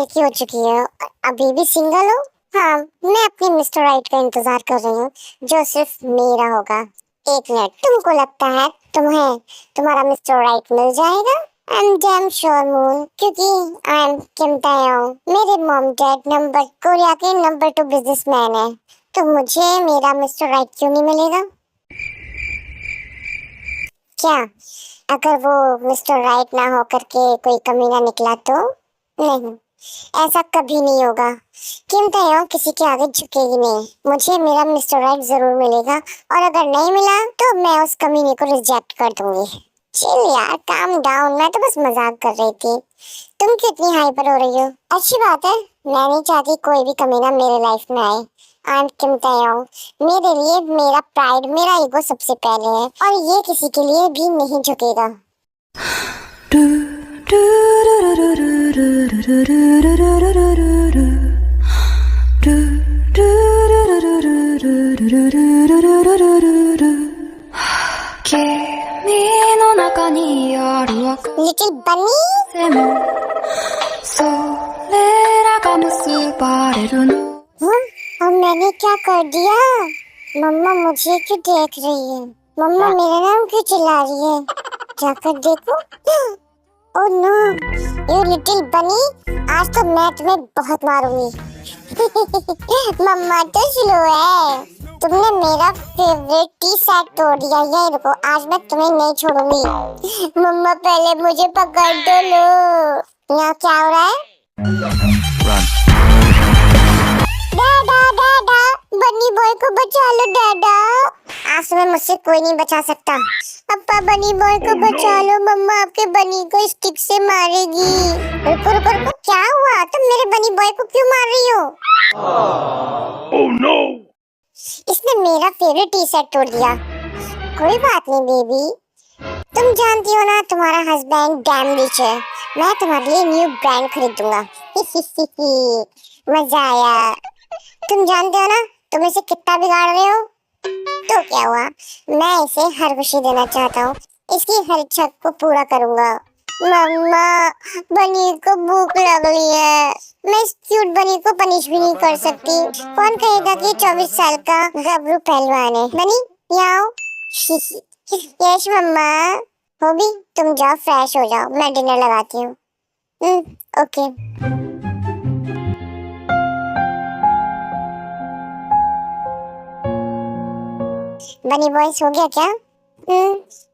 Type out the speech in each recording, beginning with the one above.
साल की हो चुकी है, अभी भी सिंगल हो? हाँ, मैं अपने मिस्टर राइट का इंतजार कर रही हूँ, जो सिर्फ मेरा होगा। एक मिनट, तुमको लगता है तुम्हें तुम्हारा मिस्टर राइट मिल जाएगा? I am damn sure moon, क्योंकि आई एम किम तायोंग, मेरे मॉम डैड नंबर कोरिया के नंबर 2 बिजनेसमैन है, तो मुझे मेरा मिस्टर राइट क्यों नहीं मिलेगा? क्या अगर वो मिस्टर राइट ना होकर के कोई कमीना निकला तो? नहीं, ऐसा कभी नहीं होगा। किम तायोंग किसी के आगे झुकेगी नहीं। मुझे मेरा मिस्टर राइट जरूर मिलेगा, और अगर नहीं मिला तो मैं उस कमीने को रिजेक्ट कर दूंगी। चिल यार, काम डाउन, मैं तो बस मजाक कर रही थी। तुम कितनी हाइपर हो रही हो? अच्छी बात है, मैं नहीं चाहती कोई भी कमीना मेरे लाइफ में आए। आई एम किम तायोंग, मेरे लिए मेरा प्राइड, मेरा ईगो सबसे पहले है, और ये किसी के लिए भी नहीं झुकेगा। लिटिल बनी, और मैंने क्या कर दिया? मम्मा मुझे क्यों देख रही है? मम्मा मेरा नाम क्यों चिल्ला रही है? जाकर देखो। ओह नो, यू लिटिल बनी, आज तो मैं तुम्हें बहुत मारूंगी। मम्मा तो स्लो है, तुमने मेरा फेवरेट टी सेट तोड़ दिया। ये रुको, आज मैं तुम्हें नहीं छोड़ूंगी। मम्मा पहले मुझे पकड़ दो। लो, यहाँ क्या हो रहा है? डैडा डैडा, बनी बॉय को बचा लो डैडा। आज तुम्हें मुझसे कोई नहीं बचा सकता। पापा बनी बॉय को बचा लो, मम्मा आपके बनी को स्टिक से मारेगी। रुको रुको रुको, क्या हुआ? तुम मेरे बनी बॉय को क्यों मार रही हो? ओह नो, इसने मेरा फेवरेट टी शर्ट तोड़ दिया। कोई बात नहीं बेबी, तुम जानती हो ना तुम्हारा हस्बैंड डैम रिच है, मैं तुम्हारे लिए न्यू ब्रांड खरीद दूंगा। मजा आया। तुम जानते हो ना तुम इसे कितना बिगाड़ रहे हो? तो क्या हुआ, मैं इसे हर खुशी देना चाहता हूँ, इसकी हर इच्छा को पूरा करूंगा। मम्मा, बनी को भूख लग रही है, मैं इस क्यूट बनी को पनिश भी नहीं कर सकती। कौन कहेगा कि 24 साल का गबरू पहलवान है? बनी यहाँ। यश मम्मा। होबी, तुम जाओ फ्रेश हो जाओ, मैं डिनर लगाती हूँ। ओके। बनी बॉयज हो गया क्या?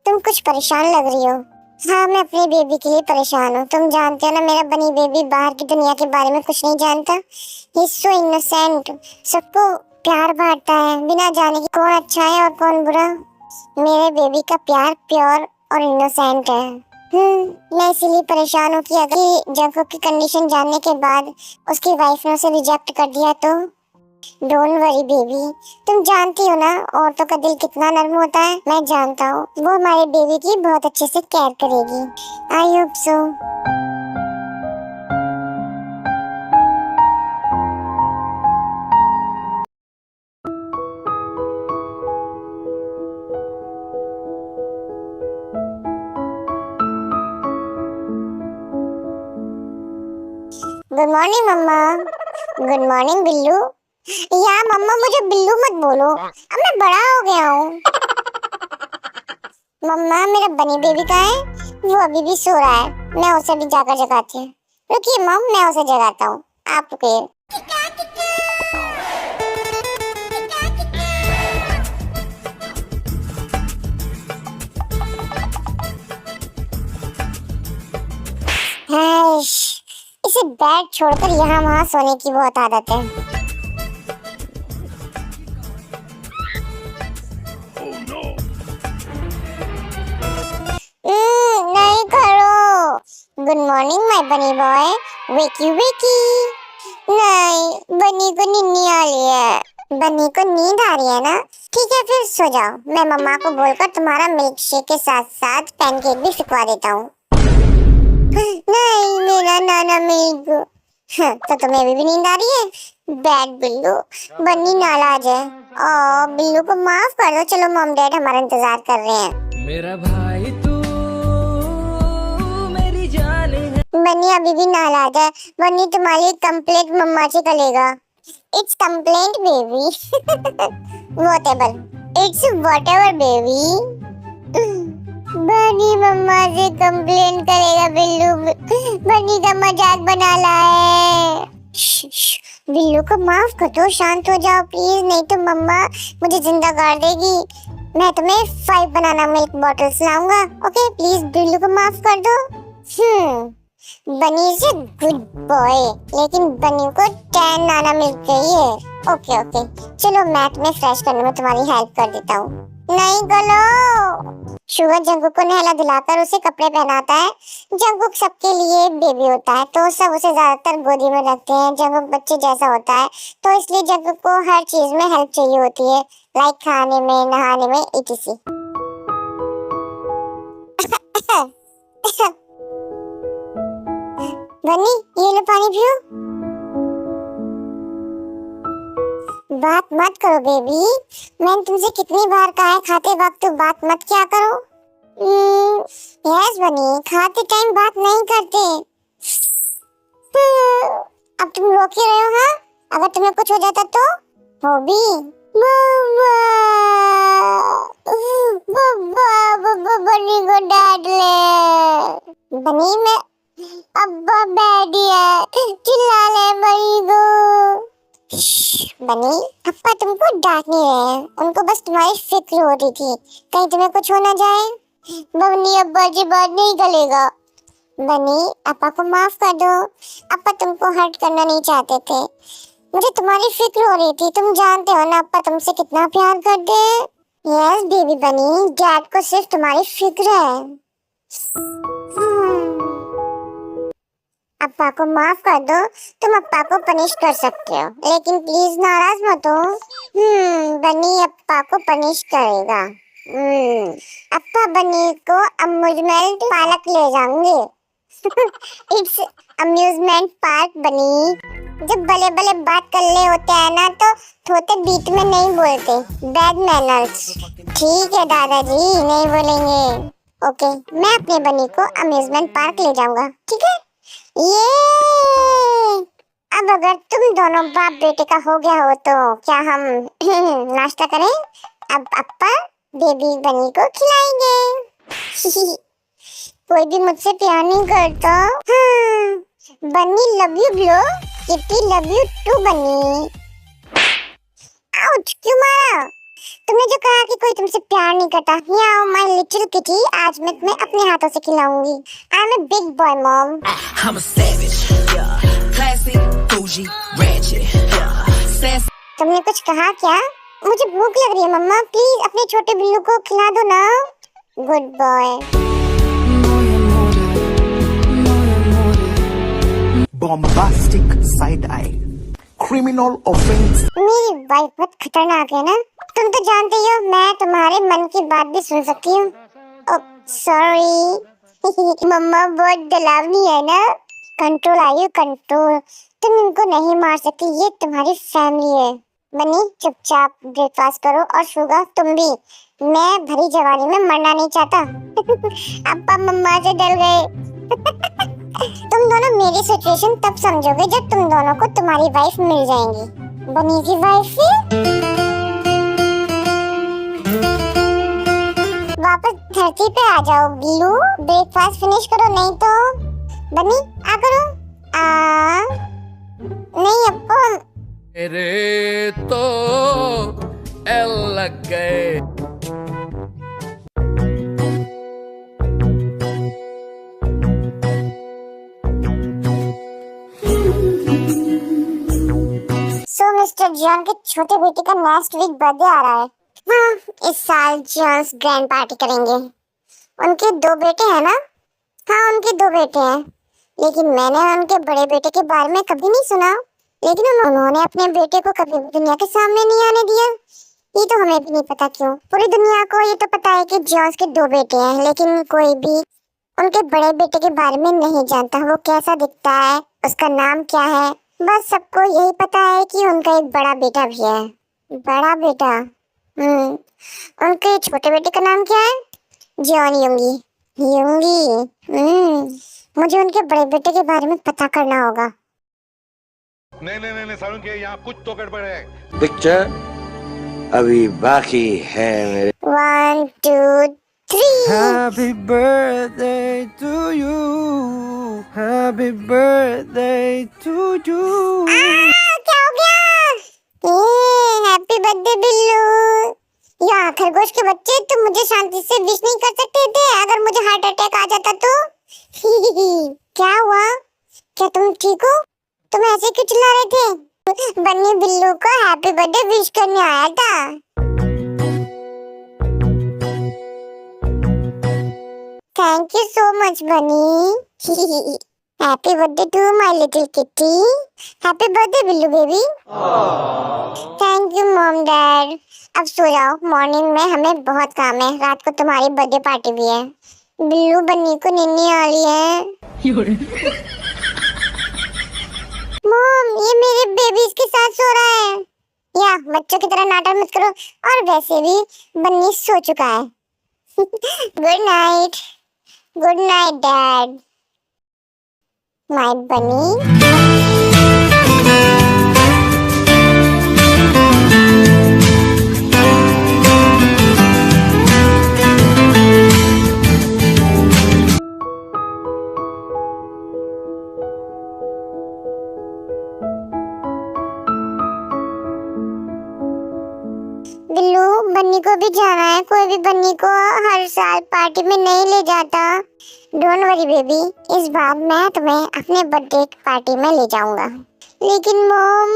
तुम कुछ परेशान लग रही हो। हाँ, मैं अपनी बेबी के लिए परेशान हूँ। तुम जानते हो ना मेरा बनी बेबी बाहर की दुनिया के बारे में कुछ नहीं जानता। ही इज सो इनोसेंट, सबको प्यार बांटता है बिना जाने कि कौन अच्छा है और कौन बुरा। मेरे बेबी का प्यार प्योर और इनोसेंट है। मैं इसीलिए परेशान हूँ कि अगर जंको की कंडीशन जानने के बाद उसकी वाइफ ने उसे रिजेक्ट कर दिया तो। डोंट वरी बेबी, तुम जानती हो ना औरतों का दिल कितना नर्म होता है। मैं जानता हूँ वो हमारे बेबी की बहुत अच्छे से केयर करेगी। I hope so. Good morning mamma. Good morning Billu. यार मम्मा, मुझे बिल्लू मत बोलो, अब मैं बड़ा हो गया हूँ। मम्मा, मेरा बनी बेबी कहाँ है? वो अभी भी सो रहा है, मैं उसे भी जाकर जगाती हूँ। रुकिए मम, मैं उसे जगाता हूँ, आप रुकिए। इसे बेड छोड़कर यहाँ वहाँ सोने की बहुत आदत है। नहीं करो। गुड मॉर्निंग माय बनी बॉय, वेकी वेकी। नहीं, बनी को नींद नहीं आ रही है। बनी को नींद आ रही है ना? ठीक है फिर सो जाओ, मैं मम्मा को बोलकर तुम्हारा मिल्क शेक के साथ साथ पैनकेक भी फिकवा देता हूँ। नहीं, मेरा नाना मिल्क। तो तुम्हें अभी भी नींद आ रही है? बैड बिल्लू, बन्नी नाराज है। बिल्लू को माफ कर दो, चलो मॉम डैड हमारा इंतजार कर रहे हैं। मेरा भाई तू मेरी जान है। बनी अभी भी नाराज है। बनी तुम्हारी कंप्लेंट मम्मा से करेगा। It's complaint baby. Whatever, it's whatever baby. बनी मम्मा से कंप्लेन करेगा। बिल्लू बनी का मजाक बना लाए। बिल्लू को माफ कर दो, शांत हो जाओ प्लीज, नहीं तो मम्मा मुझे जिंदा कर देगी। मैं तुम्हें 5 बनाना मिल्क बॉटल्स लाऊंगा। ओके प्लीज बिल्लू को माफ कर दो। बनी से गुड बॉय, लेकिन बनी को 10 नाना मिल्क चाहिए। ओके ओके, चलो मैं तुम्हें फ्रेश करने में तुम्हारी हेल्प कर देता हूँ। नहीं करो। शुगर जंगकुक को नहला धुलाकर उसे कपड़े पहनाता है। जंगकुक सबके लिए बेबी होता है, तो सब उसे ज्यादातर गोदी में रखते हैं। जंगकुक बच्चे जैसा होता है, तो इसलिए जंगकुक को हर चीज में हेल्प चाहिए होती है, लाइक खाने में, नहाने में, etc। बनी ये लो पानी पियो। बात मत करो बेबी, मैंने तुमसे कितनी बार कहा है खाते वक्त तो बात मत क्या करो। यस बनी, खाते टाइम बात नहीं करते। अब तुम रोक ही रहे हो। हाँ, अगर तुम्हें कुछ हो जाता तो हो भी। बनी को डांट ले। बनी मैं अब्बा बैठी है, चिल्ला ले बनी को। बनी अप्पा तुमको डांट नहीं रहे हैं, उनको बस तुम्हारी फिक्र हो रही थी, कहीं तुम्हें कुछ हो ना जाए। बनी अब्बा जी बात नहीं करेगा। बनी अप्पा को माफ कर दो, अप्पा तुमको हर्ट करना नहीं चाहते थे, मुझे तुम्हारी फिक्र हो रही थी। तुम जानते हो ना अप्पा तुमसे कितना प्यार करते हैं। यस बेबी बनी, डैड को सिर्फ तुम्हारी फिक्र है। अप्पा को माफ कर दो, तुम अप्पा को पनिश कर सकते हो, लेकिन प्लीज नाराज मत हो। बनी अप्पा को पनिश करेगा। अप्पा बनी को अम्यूजमेंट पार्क ले जाएंगे। इट्स अम्यूजमेंट पार्क बनी। जब बले बले बात कर ले होते हैं ना, तो थोते बीच में नहीं बोलते, बैड मैनर्स। ठीक है दादाजी, नहीं बोलेंगे। ओके, मैं अपने बनी को अम्यूजमेंट पार्क ले जाऊंगा, ठीक है। ये अब अगर तुम दोनों बाप बेटे का हो गया हो तो क्या हम नाश्ता करें? अब अप्पा बेबी बनी को खिलाएंगे। कोई भी मुझसे प्यार नहीं करता। Bunny love you blow, kitty love you too bunny. Ouch, क्यों मारा? तुमने जो कहा कि कोई तुमसे प्यार नहीं करता। याओ माय लिटिल किटी, आज मैं तुम्हें अपने हाथों से खिलाऊंगी। I am a big boy mom. I'm a savage, yeah. Classy, bougie, ratchet, yeah. तुमने कुछ कहा क्या? मुझे भूख लग रही है मम्मा, प्लीज अपने छोटे बिल्लू को खिला दो ना। Good boy. Bombastic side eye, criminal offense। मेरी वाइफ बहुत खतरनाक है ना, तुम तो जानते ही हो मैं तुम्हारे मन की बात भी सुन सकती हूँ। सॉरी। मम्मा बहुत डरावनी है ना। कंट्रोल आयु कंट्रोल, तुम इनको नहीं मार सकती, ये तुम्हारी फैमिली है। बनी चुपचाप ब्रेकफास्ट करो और शुगा तुम भी, मैं भरी जवानी में मरना नहीं चाहता। अप्पा मम्मा से डर गए। तुम दोनों मेरी सिचुएशन तब समझोगे जब तुम दोनों को तुम्हारी वाइफ मिल जाएंगी। बनी की वाइफ वापस धरती पे आ जाओ बिल्लू, ब्रेकफास्ट फिनिश करो, नहीं तो बनी आ करो। नहीं अप्पा, मेरे तो एल लग गए। सो मिस्टर जॉन के छोटे बेटे का नेक्स्ट वीक बर्थडे आ रहा है। हाँ, इस साल जॉन्स ग्रैंड पार्टी करेंगे। उनके 2 बेटे हैं ना? हाँ, उनके 2 बेटे हैं, लेकिन मैंने उनके बड़े बेटे के बारे में कभी नहीं सुना। लेकिन उन्होंने अपने बेटे को कभी दुनिया के सामने नहीं आने दिया। ये तो हमें भी नहीं पता क्यों। पूरी दुनिया को ये तो पता है कि जॉन्स के 2 बेटे हैं, लेकिन कोई भी उनके बड़े बेटे के बारे में नहीं जानता। वो कैसा दिखता है, उसका नाम क्या है, बस सबको यही पता है कि उनका एक बड़ा बेटा भी है। बड़ा बेटा? उनके छोटे बेटे का नाम क्या है? जॉन योंगी। यूंगी। मुझे उनके बड़े बेटे के बारे में पता करना होगा। नहीं नहीं नहीं नहीं सारुण के यहाँ कुछ तो गड़बड़ है। पिक्चर अभी बाकी है मेरे। 1 2 3। Happy birthday to you. Happy birthday to you. क्या हो गया? Happy birthday Billu. या खरगोश के बच्चे, तुम मुझे शांति से विश नहीं कर सकते थे अगर मुझे हार्ट अटैक आ जाता तो? क्या हुआ? क्या तुम ठीक हो? तुम ऐसे क्यों चिल्ला रहे थे? बन्नी बिल्लू को हैप्पी बर्थडे विश करने आया था। Thank you so much bunny. Happy birthday to my little kitty. Happy birthday Billu baby. Thank you mom dad. अब सो जाओ, मॉर्निंग में हमें बहुत काम है। रात को तुम्हारी बर्थडे पार्टी भी है। बिल्लू बन्नी को नींद आ रही है। मॉम, ये मेरे बेबी के साथ सो रहा है। या बच्चों की तरह नाटक मत करो। और वैसे भी बन्नी सो चुका है। Good night. Good night dad. My बनी। बिल्लू, बन्नी को भी जाना है। कोई भी बन्नी को हर साल पार्टी में नहीं ले जाता। डोंट वरी बेबी, इस बार मैं तुम्हें अपने बर्थडे पार्टी में ले जाऊंगा। लेकिन मॉम,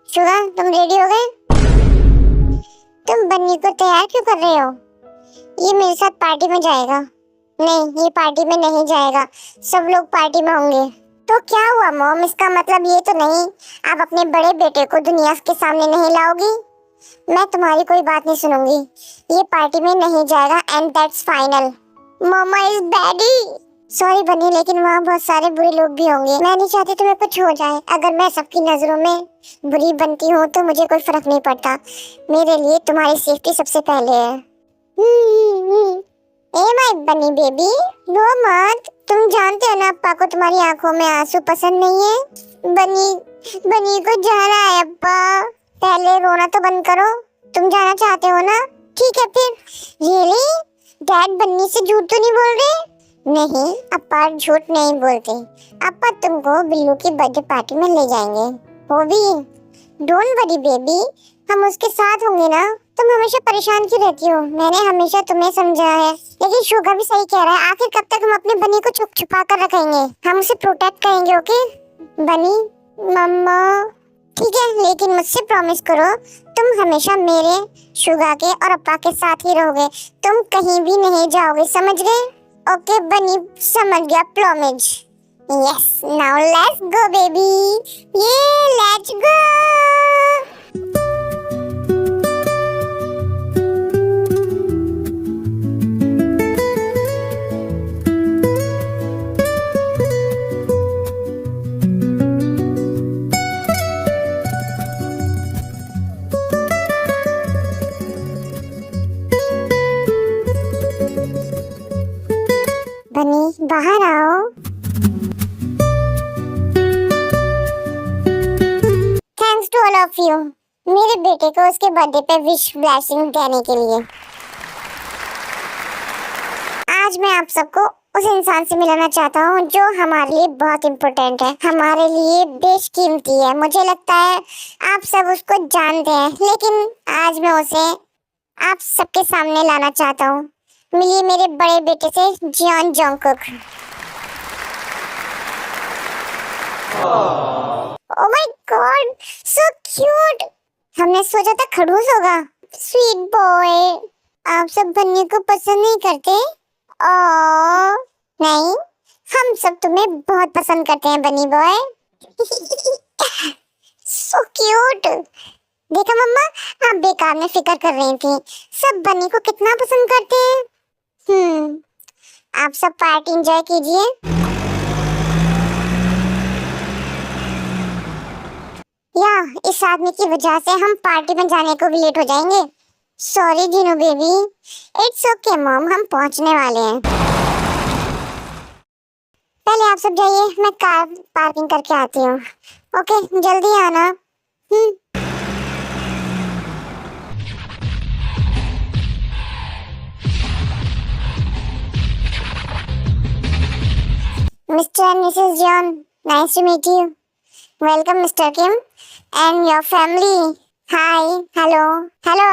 शुगर तुम रेडी हो गए? तुम बन्नी को तैयार क्यों कर रहे हो? ये मेरे साथ पार्टी में जाएगा। नहीं, ये पार्टी में नहीं जाएगा। सब लोग पार्टी में होंगे। तो क्या हुआ मॉम? इसका मतलब ये तो नहीं आप अपने बड़े बेटे को दुनिया के सामने नहीं लाओगी? मैं तुम्हारी कोई बात नहीं सुनूंगी। ये पार्टी में नहीं जाएगा and that's final. Mama is daddy. Sorry बनी, लेकिन वहाँ बहुत सारे बुरे लोग भी होंगे। मैं नहीं चाहती तुम्हें कुछ हो जाए। अगर मैं सबकी नजरों में बुरी बनती हूँ तो मुझे कोई फर्क नहीं पड़ता। मेरे लिए तुम्हारी सेफ्टी सबसे पहले है। ए माय बनी बेबी, रो मत। तुम जानते हो ना अप्पा को तुम्हारी आंखों में आंसू पसंद नहीं है। बनी को जाना है अप्पा। पहले रोना तो बंद करो। तुम जाना चाहते हो ना? ठीक है फिर। रियली? डैड बन्नी से झूठ तो नहीं बोल रहे? नहीं, अप्पा झूठ नहीं बोलते। अप्पा तुमको बिल्लू की बर्थडे पार्टी में ले जाएंगे। वो भी डोंट वरी बेबी, हम उसके साथ होंगे ना। तुम हमेशा परेशान क्यों रहती हो? मैंने हमेशा तुम्हें समझा है। लेकिन शुगा भी सही कह रहा है। आखिर कब तक हम अपने बनी को छुपा कर रखेंगे? हम उसे प्रोटेक्ट करेंगे। ओके बनी? मम्मा ठीक है, लेकिन मुझसे प्रॉमिस करो तुम हमेशा मेरे, शुगा के और अप्पा के साथ ही रहोगे। तुम कहीं भी नहीं जाओगे, समझ गए? ओके बनी, समझ गया, promise. Yes, now let's go baby. ये लेट्स गो। बनी बाहर आओ। Thanks to all of you, मेरे बेटे को उसके बर्थडे पे विश ब्लेसिंग देने के लिए। आज मैं आप सबको उस इंसान से मिलाना चाहता हूँ जो हमारे लिए बहुत इम्पोर्टेंट है, हमारे लिए बेशकीमती है। मुझे लगता है आप सब उसको जानते हैं, लेकिन आज मैं उसे आप सबके सामने लाना चाहता हूँ। मिलिए मेरे बड़े बेटे से, Jeon Jungkook. Oh my god, so cute. हमने सोचा था खड़ूस होगा। Sweet boy. आप सब बन्नी को पसंद नहीं करते? ओह नहीं, हम सब तुम्हें बहुत पसंद करते हैं बन्नी बॉय। So cute. देखा मम्मा, आप बेकार में फिक्र कर रही थी। सब बन्नी को कितना पसंद करते हैं। आप सब पार्टी एंजॉय कीजिए। या इस आदमी की वजह से हम पार्टी में जाने को भी लेट हो जाएंगे। Sorry Jinu baby. It's okay mom, हम पहुंचने वाले हैं। आप सब जाइए, मैं कार पार्किंग करके आती हूँ। ओके, जल्दी आना। Mr. and Mrs. John, nice to meet you. Welcome, Mr. Kim and your family. Hi, hello,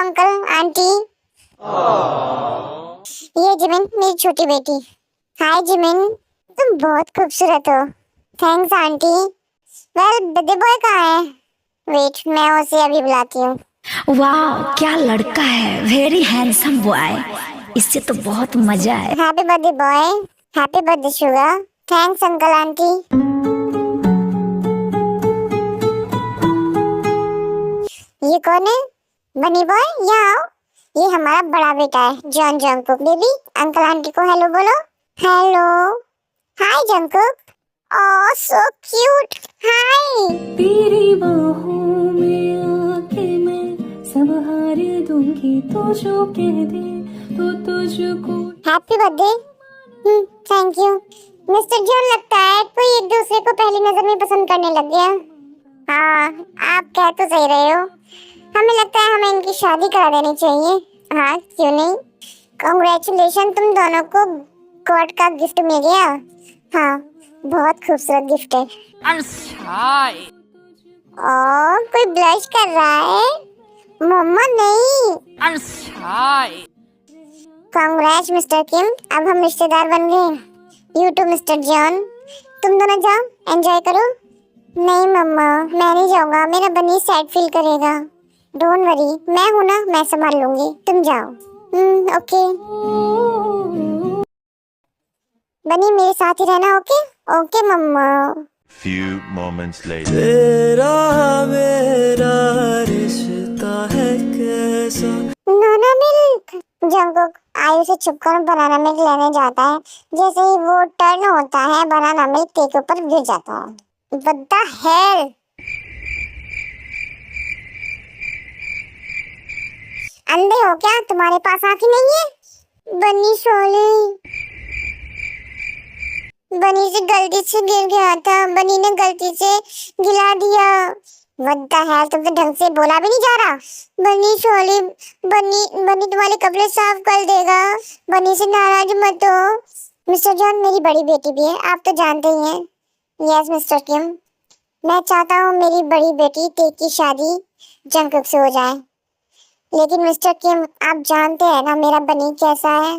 uncle, auntie. ये जिमिन, मेरी छोटी बेटी। हाय जिमिन, तुम बहुत खूबसूरत हो। Thanks aunty. Well, birthday boy कहाँ है? वेट, मैं उसे अभी बुलाती हूँ। वाह, क्या लड़का है, वेरी हैंडसम बॉय। इससे तो बहुत मजा है। Happy birthday boy, happy birthday sugar. Thanks uncle aunty. ये कौन है? बनी बॉय, यहाँ आओ। ये हमारा बड़ा बेटा है, John Jungkook. Baby, uncle aunty को हेलो बोलो। हेलो, हाय जंगकुक। ओह, सो क्यूट। हाय। तेरी बाहों में आके मैं सब हार दूंगी, तो जो कह दे तो तुझको। Happy birthday. Thank you mister John. लगता है कोई एक दूसरे को पहली नजर में पसंद करने लग गया। हाँ, आप कह तो सही रहे हो। हमें लगता है हमें इनकी शादी करा देनी चाहिए। हाँ, क्यों नहीं। कांग्रेचुलेशन, तुम दोनों को गॉड का गिफ्ट मिल गया। हाँ, बहुत खूबसूरत गिफ्ट है। कोई ब्लश कर रहा है। मम्मा नहीं। कांग्रेच मिस्टर किम, अब हम रिश्तेदार बन गए। यू टू मिस्टर जॉन, तुम दोनों जाओ, एंजॉय करो। नहीं मम्मा, मैं नहीं जाऊंगा, मेरा बनी सैड फील करेगा। डोंट वरी, मैं हूं ना, मैं संभाल लूंगी, तुम जाओ। ओके। बनी मेरे साथ ही रहना। ओके ओके मम्मा। Few moments later. तेरा मेरा रिश्ता है कैसा। Banana milk. जंगकुक आयु से छुपकर बनाना मिल्क लेने जाता है। जैसे ही वो टर्न होता है, बनाना मिल्क केक के ऊपर गिर जाता है। What the hell? अंधे हो क्या? तुम्हारे पास आंखें नहीं है? बनी सोली, बनी से गलती से गिर गया था, बनी ने गलती से गिरा दिया। What the hell? तुमसे ढंग से बोला भी नहीं जा रहा। बनी सोली, बनी तुम्हारे कपड़े साफ कर देगा। बनी से नाराज मत हो। मिस्टर जॉन, मेरी बड़ी बेटी भी है, आप तो जानते ही हैं। यस मिस्टर किम, मैं चाहता हूँ मेरी बड़ी बेटी टेक की शादी जंगकुक से हो जाए। लेकिन मिस्टर किम, आप जानते हैं ना मेरा बनी कैसा है।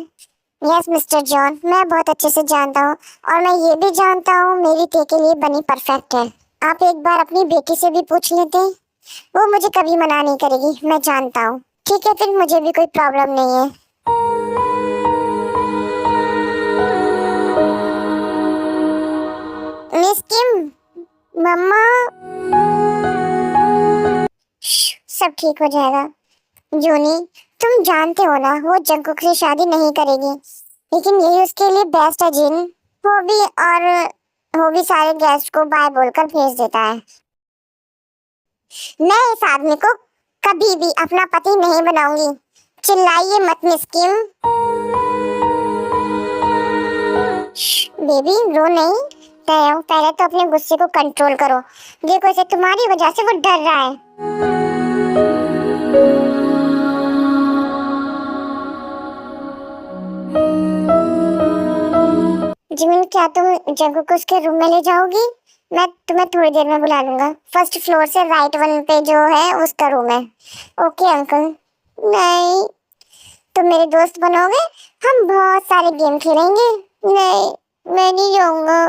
यस मिस्टर जॉन, मैं बहुत अच्छे से जानता हूँ, और मैं ये भी जानता हूँ मेरी टे के लिए बनी परफेक्ट है। आप एक बार अपनी बेटी से भी पूछ लेते, वो मुझे कभी मना नहीं करेगी, मैं जानता हूँ। ठीक है, फिर मुझे भी कोई प्रॉब्लम नहीं है। मिस किम, मम्मा, सब ठीक हो जाएगा। जूनी, तुम जानते हो ना वो जंगकुक से शादी नहीं करेगी, लेकिन यही उसके लिए बेस्ट है। जिन वो भी सारे गेस्ट को बाय बोलकर भेज देता है। मैं इस आदमी को कभी भी अपना पति नहीं बनाऊंगी। चिल्लाइए मत मिस किम। बेबी रो नहीं, पहले तो अपने गुस्से को कंट्रोल करो। देखो इसे तुम्हारी वजह से वो डर रहा है। जिमिन, क्या तुम जंगकुक को उसके रूम में ले जाओगी? मैं तुम्हें थोड़ी देर में बुला लूंगा। फर्स्ट फ्लोर से राइट वन पे जो है उसका रूम है। Okay uncle. नहीं, तुम मेरे दोस्त बनोगे, हम बहुत सारे गेम खेलेंगे। नहीं, मैं नहीं जाऊंगा।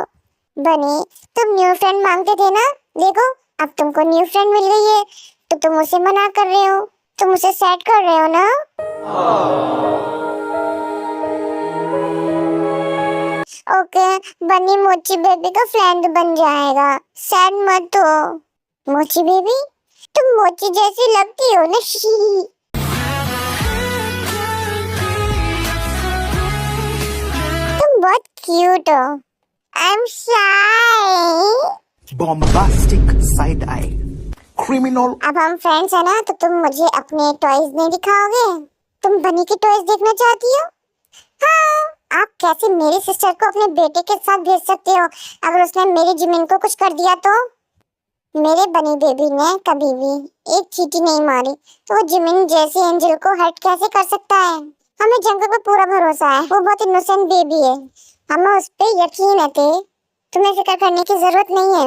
बनी, तुम न्यू फ्रेंड मांगते थे ना, देखो अब तुमको न्यू फ्रेंड मिल गई है, तो तुम उसे मना कर रहे हो, तुम उसे सेट कर रहे हो ना। ओके, बनी मोची बेबी का फ्रेंड बन जाएगा। सैड मत हो। मोची बेबी, तुम मोची जैसी लगती हो ना। तुम बहुत क्यूट हो। I am shy. Bombastic side eye. Criminal. अब हम फ्रेंड्स है ना, तो तुम मुझे अपने टॉयज नहीं दिखाओगे? तुम बनी की टॉयज देखना चाहती हो? हाँ, आप कैसे मेरी सिस्टर को अपने बेटे के साथ भेज सकते हो? अगर उसने मेरी जिमिन को कुछ कर दिया तो? मेरे बनी बेबी ने कभी भी एक चींटी नहीं मारी, तो वो जिमिन जैसी एंजल को हर्ट कैसे कर सकता है? हमें जंगल पे पूरा भरोसा है, वो बहुत इनोसेंट बेबी है, हमें उस पे यकीन है। तुम्हें फिक्र करने की जरूरत नहीं है।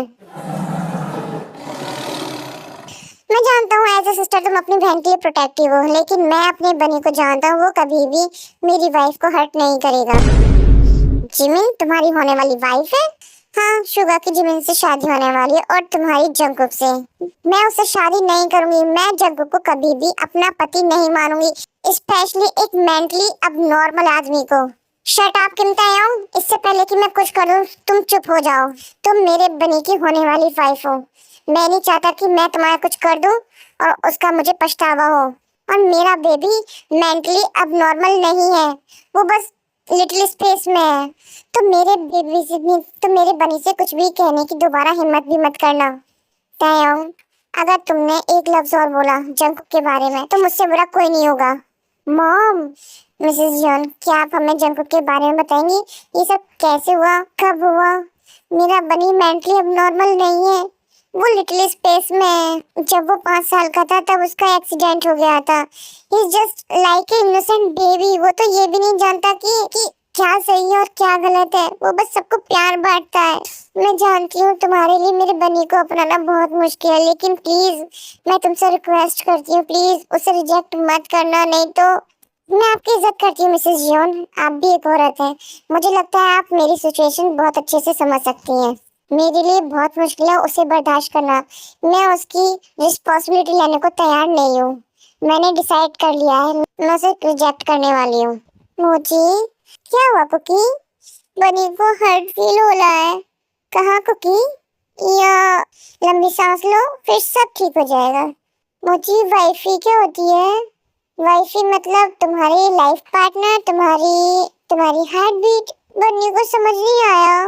मैं जानता हूँ एज ए सिस्टर तुम अपनी बहन के लिए प्रोटेक्टिव हो, लेकिन मैं अपनी बनी को जानता हूँ, वो कभी भी मेरी वाइफ को हर्ट नहीं करेगा। जिमिन तुम्हारी होने वाली वाइफ है? हाँ, शुगा की जिमिन से शादी होने वाली है और तुम्हारी जंगकुक से। मैं उससे शादी नहीं करूंगी। मैं जंगकुक को कभी भी अपना पति नहीं मानूंगी, स्पेशली एक मेंटली अबनॉर्मल आदमी को। शट अप किमतायों, इससे पहले कि मैं कुछ करूं तुम चुप हो जाओ। तुम मेरे बनी की होने वाली वाइफ हो। मैं नहीं चाहता कि मैं तुम्हारा कुछ कर दूं और उसका मुझे पछतावा हो। और मेरा बेबी मेंटली अबनॉर्मल नहीं है, वो बस लिटिल स्पेस में है। तो मेरे बेबी से भी, तो मेरे बनी से कुछ भी कहने की दोबारा हिम्मत भी मत करना। तायों, अगर तुमने एक लफ्ज और बोला जंगकुक के बारे में तो मुझसे बुरा कोई नहीं होगा। मॉम, मिसेस जॉन, क्या आप हमें जंगकुक के बारे में बताएंगी? ये सब कैसे हुआ, कब हुआ? मेरा बनी मेंटली अबनॉर्मल नहीं है, वो लिटिल स्पेस में है। जब वो 5 साल का था तब उसका एक्सीडेंट हो गया था। He is just like a innocent baby. वो तो ये भी नहीं जानता कि क्या सही है और क्या गलत है। वो बस सबको प्यार बांटता है। मैं जानती हूँ तुम्हारे लिए मेरे बनी को अपनाना बहुत मुश्किल है, लेकिन प्लीज मैं तुमसे रिक्वेस्ट करती हूँ, प्लीज उसे रिजेक्ट मत करना, नहीं तो। मैं आपकी इज्जत करती हूँ मिसेस जॉन, आप भी एक औरत हैं। मुझे लगता है आप मेरी सिचुएशन बहुत अच्छे से समझ सकती हैं। मेरे लिए बहुत मुश्किल है उसे बर्दाश्त करना। मैं उसकी रिस्पॉन्सिबिलिटी लेने को तैयार नहीं हूँ। मैंने डिसाइड कर लिया है, मैं उसे रिजेक्ट करने वाली हूँ। मुझे क्या हुआ कुकी? बनी को हर्ट फील हो रहा है। कहाँ कुकी? या लंबी सांस लो, फिर सब ठीक हो जाएगा। मुझे वाइफी क्या होती है? वाइफी मतलब तुम्हारी लाइफ पार्टनर, तुम्हारी हार्ट बीट। बनी को समझ नहीं आया।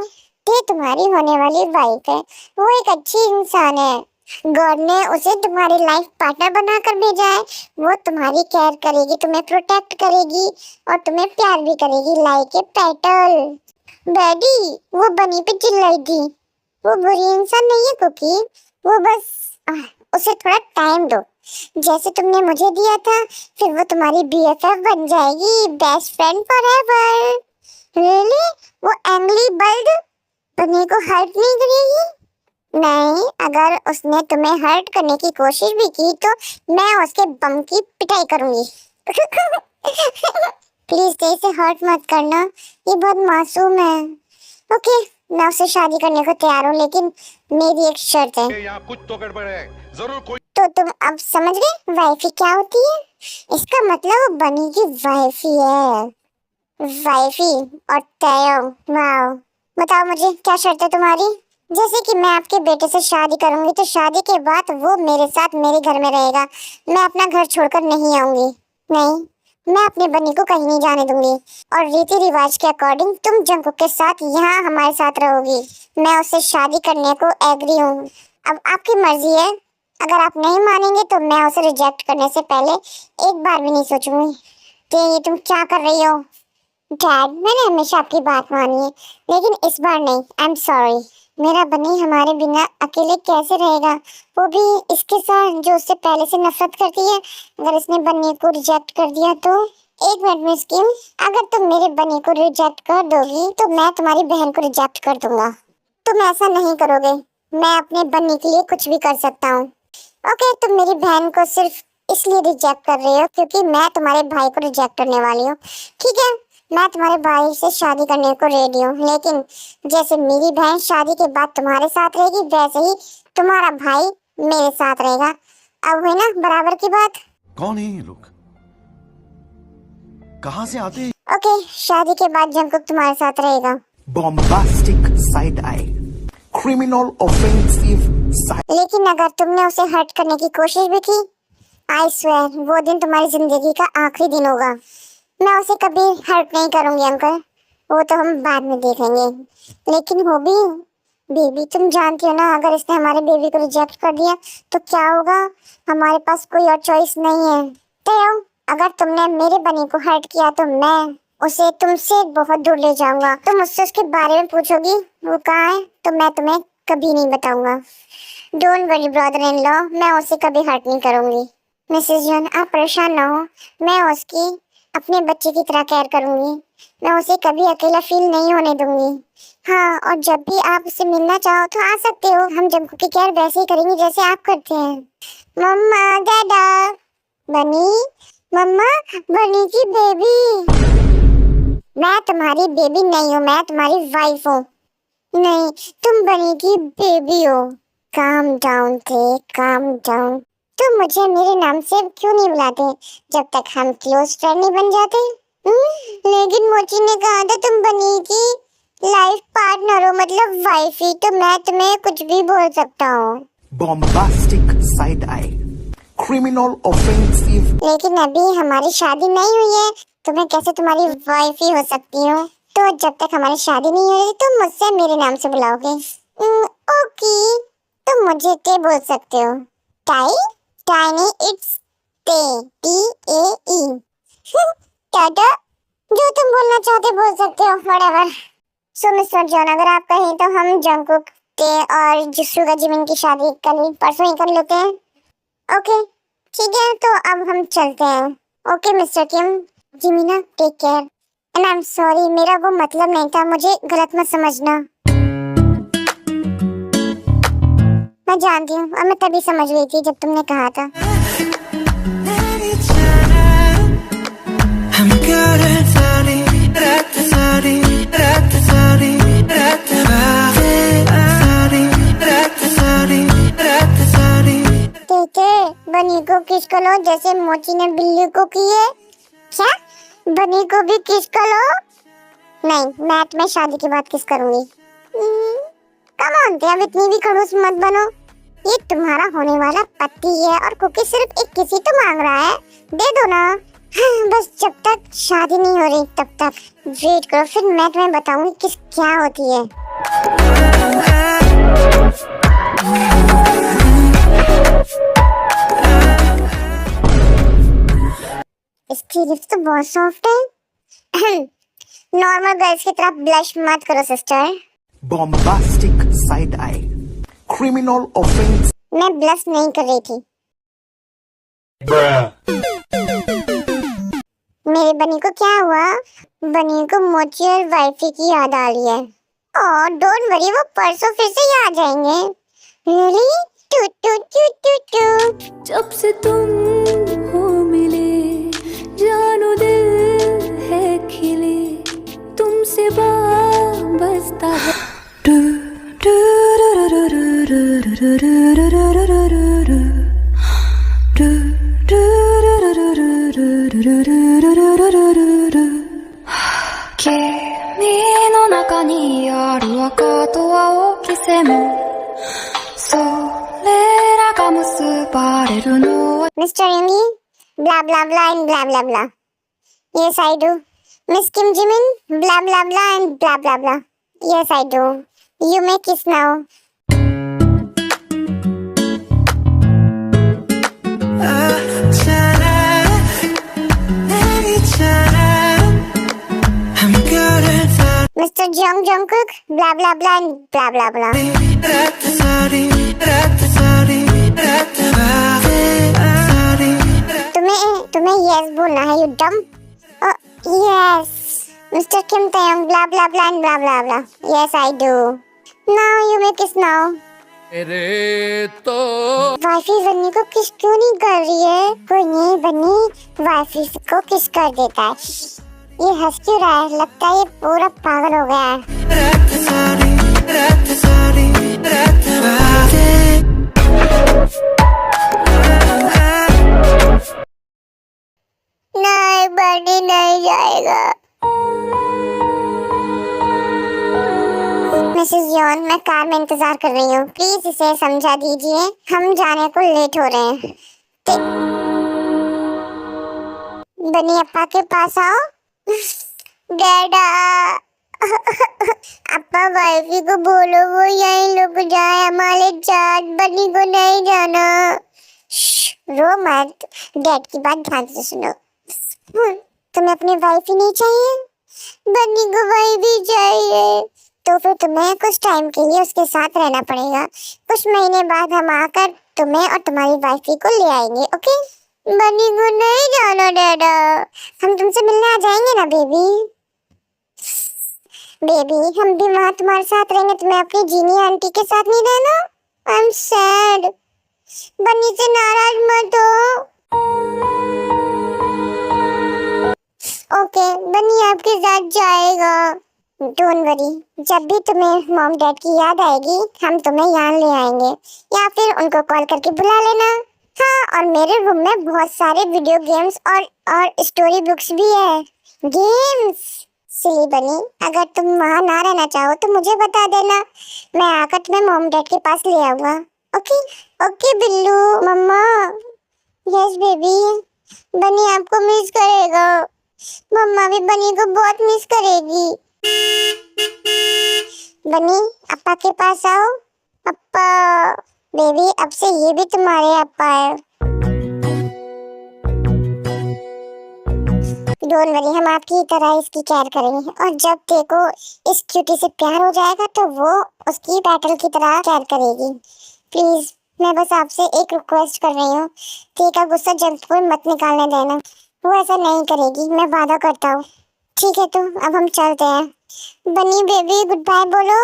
ये तुम्हारी होने वाली वाइफ है, वो एक अच्छी इंसान है। गॉड ने उसे तुम्हारी लाइफ पार्टनर बनाकर भेजा है। वो तुम्हारी केयर करेगी, तुम्हें प्रोटेक्ट करेगी और तुम्हें प्यार भी करेगी, लाइक ए पेटल। डैडी, वो बनी पे चिल्लाई थी। वो बुरी इंसान नहीं है कुकी, वो बस उसे थोड़ा टाइम दो, जैसे तुमने मुझे दिया था। फिर वो तुम्हारी BFF बन जाएगी, बेस्ट फ्रेंड फॉरएवर। रियली? वो एंग्री बर्ड बनी को हर्ट नहीं करेगी? नहीं, अगर उसने तुम्हें हर्ट करने की कोशिश भी की तो मैं उसके बम की पिटाई करूंगी। प्लीज इसे हर्ट मत करना, ये बहुत मासूम है। ओके, मैं उससे शादी करने को तैयार हूँ, लेकिन मेरी एक शर्त है। यहाँ कुछ तो गड़बड़ है, जरूर कोई। तो तुम अब समझ गए वाइफी क्या होती है? इसका मतलब वो बनी की वाइफी है। वाइफी और तयो, वाओ। बताओ मुझे क्या शर्त है तुम्हारी? जैसे कि मैं आपके बेटे से शादी करूंगी तो शादी के बाद वो मेरे साथ मेरे घर में रहेगा। मैं अपना घर छोड़कर नहीं आऊंगी। नहीं, मैं अपने बनी को कहीं नहीं जाने दूंगी। और रीति रिवाज के अकॉर्डिंग तुम जंगकुक के साथ यहाँ हमारे साथ रहोगी। मैं उससे शादी करने को एग्री हूँ। अब आपकी मर्जी है। अगर आप नहीं मानेंगे तो मैं उसे रिजेक्ट करने से पहले एक बार भी नहीं सोचूंगी। तो ये तुम क्या कर रही हो? डैड, मैंने हमेशा आपकी बात मानी है, लेकिन इस बार नहीं। आई एम सॉरी। मेरा बनी हमारे बिना अकेले कैसे रहेगा, वो भी इसके साथ जो उससे पहले से नफरत करती है। अगर इसने बनी को रिजेक्ट कर दिया तो? एक मिनट मिस किम, अगर तुम मेरे बनी को रिजेक्ट कर दोगी तो मैं तुम्हारी बहन को रिजेक्ट कर दूंगा। तुम ऐसा नहीं करोगे। मैं अपने बनी के लिए कुछ भी कर सकता हूँ। ओके, तुम मेरी बहन को सिर्फ इसलिए रिजेक्ट कर रही हो क्योंकि मैं तुम्हारे भाई को रिजेक्ट करने वाली हूँ। ठीक है, मैं तुम्हारे भाई से शादी करने को रेडी हूँ, लेकिन जैसे मेरी बहन शादी के बाद तुम्हारे साथ रहेगी, वैसे ही तुम्हारा भाई मेरे साथ रहेगा। अब हुई ना बराबर की बात? कौन है ये लोग? कहाँ से आते हैं? ओके, शादी के बाद जंगकुक तुम्हारे साथ रहेगा। Bombastic side eye, criminal offensive side. लेकिन अगर तुमने उसे हर्ट करने की कोशिश भी की, आई स्वेयर वो दिन तुम्हारी जिंदगी का आखिरी दिन होगा। मैं उसे कभी हर्ट नहीं करूंगी अंकल, वो तो हम बाद में देखेंगे। लेकिन वो भी बेबी, तुम जानती हो ना, अगर इसने हमारे बेबी को रिजेक्ट कर दिया तो क्या होगा? हमारे पास कोई और चॉइस नहीं है। तो अगर तुमने मेरे बनी को हर्ट किया तो मैं उसे तुमसे बहुत दूर ले जाऊंगा। तुम मुझसे उसके बारे में पूछोगी वो कहाँ है तो मैं तुम्हें कभी नहीं बताऊंगा। Don't worry brother in law, मैं उसे कभी हर्ट नहीं करूंगी। मिसेस जॉन आप परेशान ना हो, मैं उसकी अपने बच्चे की तरह केयर करूंगी। मैं उसे कभी अकेला फील नहीं होने दूंगी। हाँ, और जब भी आप उससे मिलना चाहो तो आ सकते हो। हम जंकू की केयर वैसे ही करेंगे जैसे आप करते हैं। मम्मा डैडा, बनी, मम्मा, बनी की बेबी। मैं तुम्हारी बेबी नहीं हूँ, मैं तुम्हारी वाइफ हूँ। नहीं, तुम बनी की बेबी हो। काम डाउन थे, काम डाउन। तुम मुझे मेरे नाम से क्यों नहीं बुलाते जब तक हम क्लोज फ्रेंड नहीं बन जाते? लेकिन मोची ने कहा था तुम बनी की लाइफ पार्टनर हो, मतलब वाइफ ही, तो मैं तुम्हें कुछ भी बोल सकता हूँ। bombastic side eye, criminal offensive. लेकिन अभी हमारी शादी नहीं हुई है तो मैं कैसे तुम्हारी वाइफ ही हो सकती हूँ? तो जब तक हमारी शादी नहीं हो रही तुम मुझसे मेरे नाम से बुलाओगे। ओके, तुम मुझे ते बोल सकते हो। टाई, टाइनी, इट्स ते, TAE। टाटा, जो तुम बोलना चाहते बोल सकते हो, व्हाटएवर। सो मिस्टर जॉन, अगर आप कहें तो हम जंकुक ते और जिसुगा जिमिन की शादी कल परसों ही कर लेते हैं। ओके ठीक है, तो अब हम चलते हैं। ओके मिस्टर किम, जिमिना take care. And I am sorry, मेरा वो मतलब नहीं था, मुझे गलत मत समझना। मैं जानती हूँ और मैं तभी समझ गई थी जब तुमने कहा था। बनी को किस करो जैसे मोची ने बिल्ली को की है। क्या? बनी को भी किस करो? नहीं, मैं तुम्हें शादी के बाद किस करूंगी। कम ऑन, अब इतनी भी खड़ूस मत बनो। ये तुम्हारा होने वाला पति है और कुकी सिर्फ एक किसी तो मांग रहा है, दे दो ना। बस जब तक शादी नहीं हो रही तब तक वेट करो, फिर मैं तुम्हें बताऊंगी किस क्या होती है। इसकी लिप्स तो बहुत सॉफ्ट है। नॉर्मल गर्ल्स की तरह ब्लश मत करो sister. Bombastic side eye, criminal offense. मैं ब्लश नहीं कर रही थी। मेरे बनी को क्या हुआ? बनी को मोची और वाइफी की याद आ रही है। और डोंट वरी, वो परसों फिर से ही आ जाएंगे। रियली? टू टू टू टू टू। जब से तुम हो मिले जानो दिल है खिले, तुमसे बसता है। Mister Yoongi, blah blah blah and blah blah blah. Yes, I do. Miss Kim Jimin, blah blah blah and blah blah blah. Yes, I do. You may kiss now. Mr. Jungkook, blah blah blah and blah blah blah. तुम्हें yes बोलना है, you dumb. Oh, yes. Mr. Kim Taeyong, blah blah blah and blah blah blah. Yes, I do. Now you may kiss now. रे तो wifey Bunny को किस क्यों नहीं कर रही है? कोई नहीं, बन्नी वाइफी को किस कर देता है। ये हंस क्यों रहा है? लगता है ये पूरा पागल हो गया है। नहीं, बन्नी नहीं जाएगा। मिसेस यॉन, मैं कार में इंतजार कर रही हूँ, प्लीज इसे समझा दीजिए, हम जाने को लेट हो रहे हैं। बनी अप्पा के पास आओ। डैडा, अप्पा वाइफी को बोलो वो यहीं रुक जाए, हमारे साथ बनी को नहीं जाना। रो मत, डैड की बात ध्यान से सुनो। तुम्हें अपनी वाइफ ही नहीं चाहिए? बन्नी को वही भी चाहिए। तो फिर तुम्हें कुछ टाइम के लिए उसके साथ रहना पड़ेगा। कुछ महीने बाद हम आकर तुम्हें और तुम्हारी वाइफी को ले आएंगे, ओके? बन्नी को नहीं जाना डैडा, हम तुमसे मिलने आ जाएंगे ना बेबी। बेबी हम भी वहाँ तुम्हारे साथ रहेंगे, तुम्हें अपनी जीनी आंटी के साथ नहीं रहना? I am sad. बन्नी से नाराज मत हो। ओके बन्नी आपके साथ जाएगा। डोंट वरी, जब भी तुम्हें मॉम डैड की याद आएगी हम तुम्हें यहाँ ले आएंगे, या फिर उनको कॉल करके बुला लेना। हाँ, और मेरे रूम में बहुत सारे वीडियो गेम्स और स्टोरी बुक्स भी है। गेम्स? सिली बनी, अगर तुम वहाँ ना रहना चाहो तो मुझे बता देना, मैं आकर तुम्हें मॉम डैड के पास ले आऊंगा। Okay? Okay Billu. Mamma. Yes baby. Bunny आपको मिस करेगा। मम्मा भी बनी को बहुत मिस करेगी। बनी अप्पा के पास आओ। अप्पा। बेबी अब से ये भी तुम्हारे अप्पा है। डोंट वरी, हम आपकी तरह इसकी केयर करेंगे, और जब देखो इस क्यूटी से प्यार हो जाएगा तो वो उसकी बैटल की तरह केयर करेगी। प्लीज मैं बस आपसे एक रिक्वेस्ट कर रही हूँ, ठीक है? गुस्सा जल्द कोई मत निकालने देना, वो ऐसा नहीं करेगी, मैं वादा करता हूँ। ठीक है, तो अब हम चलते हैं। बनी बेबी गुड बाय बोलो।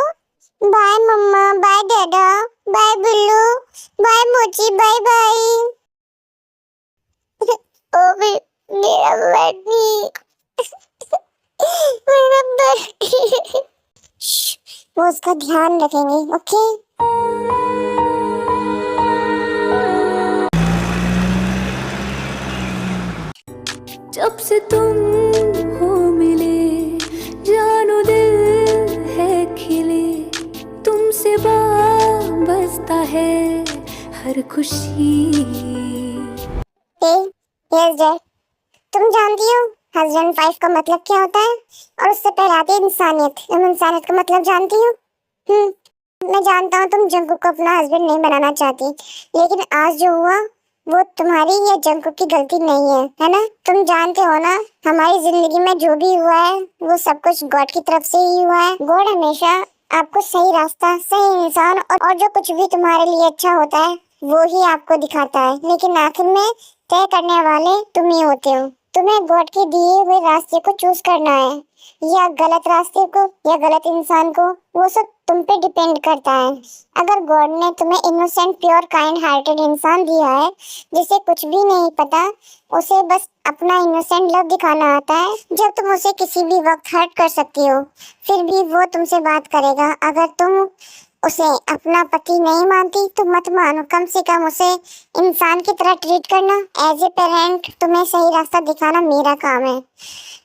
बाय मम्मा, बाय डैडा, बाय बिल्लू, बाय मोची, बाय बाय। ओ मेरा बनी, मेरा बनी। वो उसका ध्यान रखेंगे, ओके? जब से तुम हो मिले जानो दिल है खिले, तुमसे वाबस्ता है हर खुशी। यस डैड, तुम जानती हो हस्बैंड वाइफ का मतलब क्या होता है? और उससे पहले आती है इंसानियत। तुम इंसानियत का मतलब जानती हो? मैं जानता हूँ तुम जंकुक को अपना हस्बैंड नहीं बनाना चाहती, लेकिन आज जो हुआ वो तुम्हारी या जंकुक की गलती नहीं है ना? तुम जानते हो ना, हमारी जिंदगी में जो भी हुआ है वो सब कुछ गॉड की तरफ से ही हुआ है। गॉड हमेशा आपको सही रास्ता, सही इंसान और जो कुछ भी तुम्हारे लिए अच्छा होता है वो ही आपको दिखाता है, लेकिन आखिर में तय करने वाले तुम ही होते हो। तुम्हें गॉड के दिए हुए रास्ते को चूज करना है, या गलत रास्ते को या गलत इंसान को, वो सब तुम पे डिपेंड करता है। अगर गॉड ने तुम्हें इनोसेंट प्योर काइंड हार्टेड इंसान दिया है जिसे कुछ भी नहीं पता, उसे बस अपना इनोसेंट लव दिखाना आता है, जब तुम उसे किसी भी वक्त हर्ट कर सकती हो फिर भी वो तुमसे बात करेगा। अगर तुम उसे अपना पति नहीं मानती तो मत मानो, कम से कम उसे इंसान की तरह ट्रीट करना। एज ए पेरेंट तुम्हें सही रास्ता दिखाना मेरा काम है,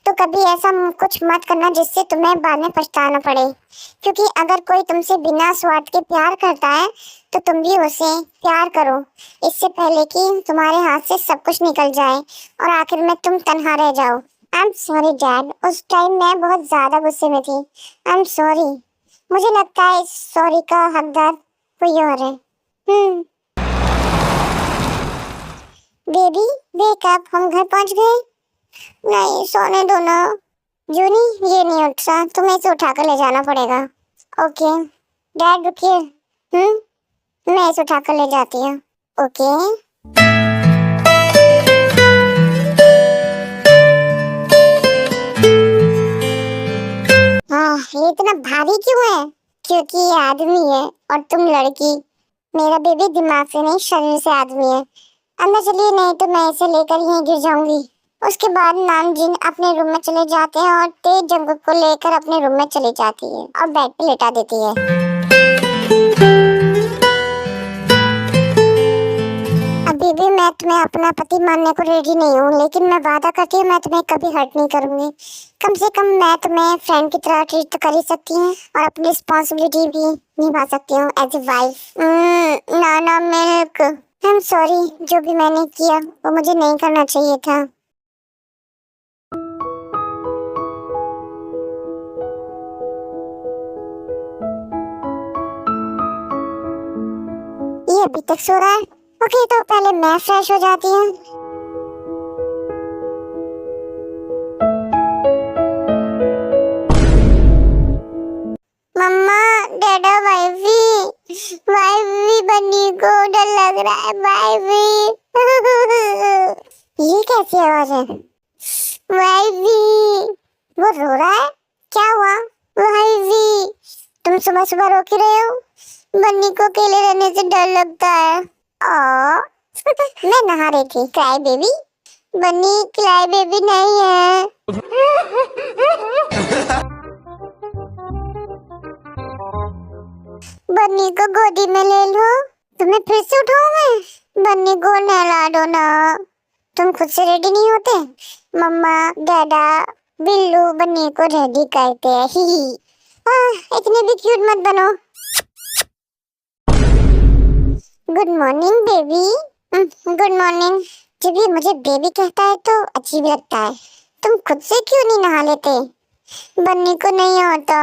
तो कभी ऐसा कुछ मत करना जिससे तुम्हें बाद में पछताना पड़े, क्योंकि अगर कोई तुमसे बिना स्वार्थ के प्यार करता है तो तुम भी उसे प्यार करो, इससे पहले कि तुम्हारे हाथ से सब कुछ निकल जाए और आखिर में तुम तन्हा रह जाओ। आई एम सॉरी डैड, उस टाइम मैं बहुत ज्यादा गुस्से में थी। आई एम सॉरी। मुझे लगता है इस सॉरी का हकदार कोई और है। बेबी वेक अप, हम घर पहुंच गए। नहीं सोने दो ना। जूनी ये नहीं उठ रहा, तुम्हें इसे उठा कर ले जाना पड़ेगा। ओके डैड रुकिए, मैं इसे उठा कर ले जाती हूँ। ओके ये इतना भारी क्यों है? क्योंकि ये आदमी है और तुम लड़की। मेरा बेबी दिमाग से नहीं शरीर से आदमी है। अंदर चलिए, नहीं तो मैं इसे लेकर यहीं गिर जाऊंगी। उसके बाद नामजीन अपने रूम में चले जाते हैं और तेज जंगुक को लेकर अपने रूम में चली जाती है और बेड पे लेटा देती है। अभी भी मैं तुम्हें अपना पति मानने को रेडी नहीं हूँ, लेकिन मैं वादा करती हूँ मैं तुम्हें कभी हर्ट नहीं करूंगी। कम से कम मैं तुम्हें फ्रेंड की तरह ट्रीट तो कर ही सकती हूँ और अपनी रिस्पॉन्सिबिलिटी भी निभा सकती हूँ as a wife. Nana milk, I am sorry, जो भी मैंने किया वो मुझे नहीं करना चाहिए था। ये अभी तक सो रहा है। ओके तो पहले मैं फ्रेश हो जाती हूँ। वाइफी बन्नी को डर लग रहा है वाइफी। ये कैसी आवाज है? वाइफी वो रो रहा है, क्या हुआ? वाइफी तुम सुबह सुबह रो क्यों रहे हो? बन्नी को अकेले रहने से डर लगता है। मैं नहा रही थी। Cry baby? Bunny cry baby नहीं है। बन्नी को गोदी में ले लो। तुम्हें फिर से उठाऊं मैं? बन्नी को नहला दो ना। तुम खुद से रेडी नहीं होते? मम्मा डैडा बिल्लू बन्नी को रेडी करते हैं। ही इतने भी क्यूट मत बनो। Good morning baby. Good morning. जब ये मुझे बेबी कहता है तो अजीब लगता है। तुम खुद से क्यों नहीं नहा लेते? बन्नी को नहीं होता।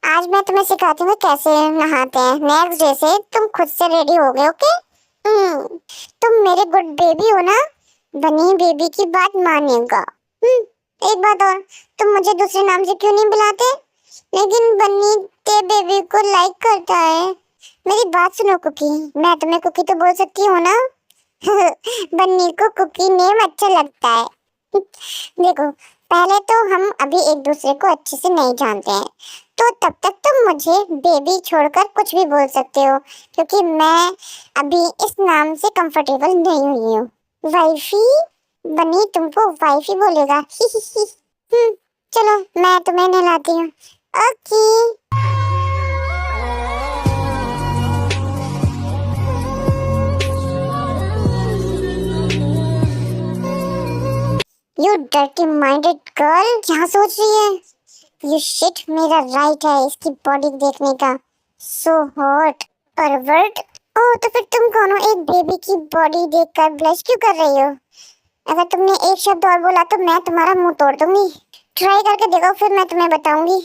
आज मैं तुम्हें सिखाती हूँ कैसे नहाते हैं। नेक्स्ट डे से तुम खुद से रेडी हो गए, ओके? तुम मेरे गुड बेबी हो ना? बनी बेबी की बात मानेगा। एक बात और, तुम मुझे दूसरे नाम से क्यों नहीं बुलाते? लेकिन बन्नी ते बेबी को लाइक करता है। मेरी बात सुनो कुकी, मैं तुम्हें कुकी तो बोल सकती हूँ ना? बन्नी को कुकी नेम अच्छा लगता है। देखो पहले तो हम अभी एक दूसरे को अच्छे से नहीं जानते हैं, तो तब तक तुम मुझे बेबी छोड़कर कुछ भी बोल सकते हो, क्योंकि मैं अभी इस नाम से कंफर्टेबल नहीं हुई हूँ। वाइफी? बनी तुमको वाइफी बोलेगा। चलो मैं तुम्हें नहलाती हूँ। Okay. You dirty minded girl, क्या सोच रही है? यू शिट, मेरा राइट है इसकी बॉडी देखने का। So hot pervert. ओह तो फिर तुम कौन हो? एक बेबी की बॉडी देखकर ब्लश क्यों कर रही हो? अगर तुमने एक शब्द और बोला तो मैं तुम्हारा मुंह तोड़ दूंगी। ट्राई करके देखो, फिर मैं तुम्हें बताऊंगी।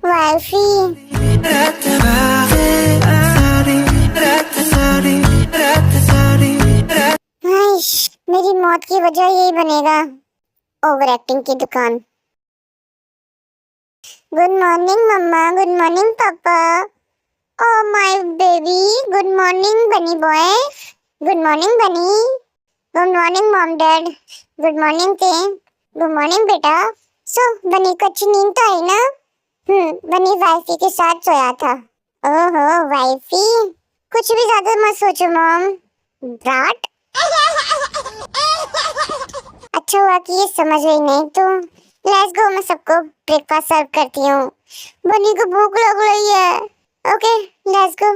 वाइफी मेरी मौत की वजह यही बनेगा, ओवर एक्टिंग की दुकान। Good morning mamma, good morning पापा। Oh my baby, good morning बनी बॉय। गुड मॉर्निंग बनी। Good morning mom dad. Good morning ते। गुड मॉर्निंग बेटा। सो बनी को अच्छी नींद तो आई ना? बनी वाइफी के साथ सोया था। ओहो वाइफी, कुछ भी ज्यादा मत सोचो मॉम। ब्राट। अच्छा हुआ कि ये समझ गई नहीं तो। लेट्स गो, मैं सबको ब्रेकफास्ट सर्व करती हूँ। बनी को भूख लग रही है। Okay let's go.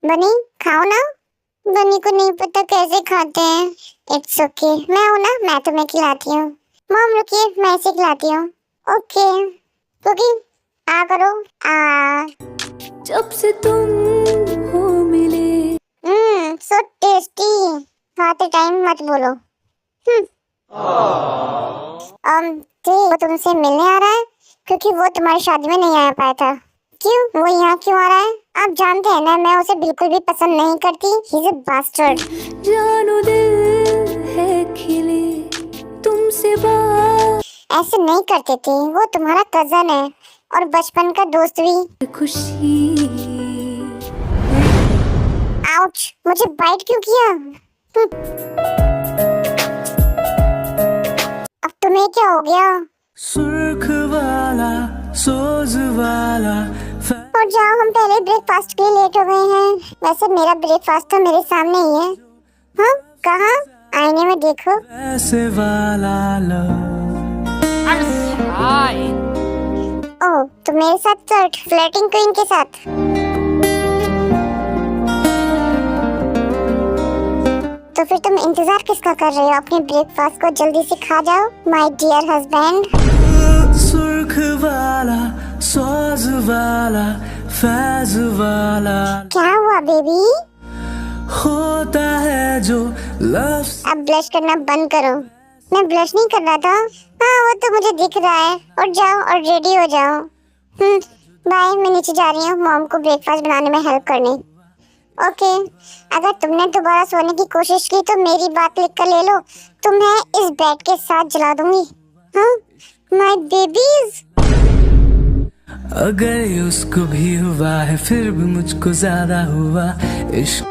बनी खाओ ना। बनी को नहीं पता कैसे खाते हैं। इट्स ओके, मैं हूँ ना, मैं तुम्हें खिलाती हूँ। मॉम रुकिए, मैं इसे खिलाती हूँ। ओके कुकी आ करो। आ जब से तुम हो मिले। So tasty. खाते टाइम मत बोलो। वो तुमसे मिलने आ रहा है क्योंकि वो तुम्हारी शादी में नहीं आ पाया था। क्यों? वो यहाँ क्यों आ रहा है? आप जानते हैं ना, मैं उसे बिल्कुल भी पसंद नहीं करती। He is a bastard. जानो दिल है खिले तुमसे बात। ऐसे नहीं करते थे, वो तुम्हारा कजन है और बचपन का दोस्त भी। खुशी। आउच, मुझे बाइट क्यों किया? अब तुम्हें क्या हो गया? सुर्ख वाला सोज वाला। और जाओ, हम पहले ब्रेकफास्ट के लिए लेट हो गए हैं। वैसे मेरा ब्रेकफास्ट तो मेरे सामने ही है। हाँ कहाँ? आईने में देखो। ऐसे वाला लव। ओह तो मेरे साथ फ्लर्टिंग क्वीन के साथ। तो फिर तुम इंतजार किसका कर रहे हो? अपने ब्रेकफास्ट को जल्दी से खा जाओ माय डियर हस्बैंड। सुर्ख वाला सोज वाला फैज वाला। क्या हुआ बेबी? होता है जो लफ्ज। अब ब्लश करना बंद करो। मैं ब्लश नहीं कर रहा था। हाँ वो तो मुझे दिख रहा है। और जाओ और रेडी हो जाओ। बाय, मैं नीचे जा रही हूँ मॉम को ब्रेकफास्ट बनाने में हेल्प करने। ओके, अगर तुमने दोबारा सोने की कोशिश की तो मेरी बात लिख कर ले लो, तुम्हें इस बेड के साथ जला दूंगी। हाँ, माय बेबीज। अगर ये उसको भी हुआ है फिर भी मुझको ज्यादा हुआ इश्क।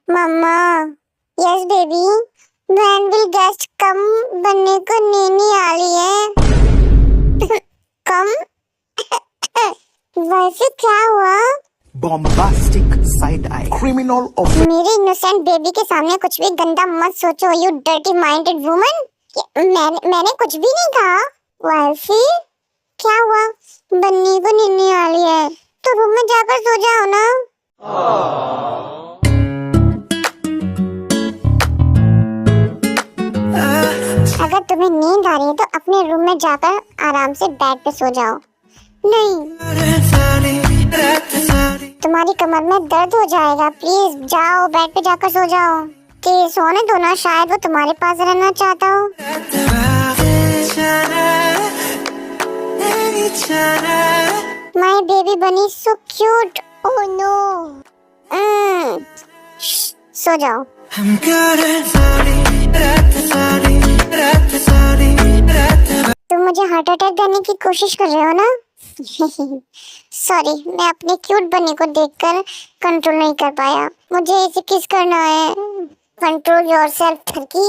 मम्मा, यस बेबी, वैन गेस्ट कम बनने को नीनी आ रही है। कम? वैसे क्या हुआ? Bombastic side eye. Criminal offense. मेरे इनोसेंट बेबी के सामने कुछ भी गंदा मत सोचो, यू डर्टी माइंडेड वुमन। मैंने कुछ भी नहीं कहा। वाइफी, क्या हुआ? बन्नी को नीनी आ रही है तो रूम में जाकर सो जाओ ना। अगर तुम्हें नींद आ रही है तो अपने रूम में जाकर आराम से बेड पे सो जाओ। नहीं, तुम्हारी कमर में दर्द हो जाएगा, प्लीज जाओ बेड पे जाकर सो जाओ। कि सोने दो ना, शायद वो तुम्हारे पास रहना चाहता हो। माय बेबी बनी सो क्यूट। Oh no. सो जाओ। तुम मुझे हार्ट अटैक देने की कोशिश कर रहे हो ना? सॉरी, मैं अपने क्यूट बनी को देखकर कंट्रोल नहीं कर पाया। मुझे इसे किस करना है। कंट्रोल योरसेल्फ ठरकी।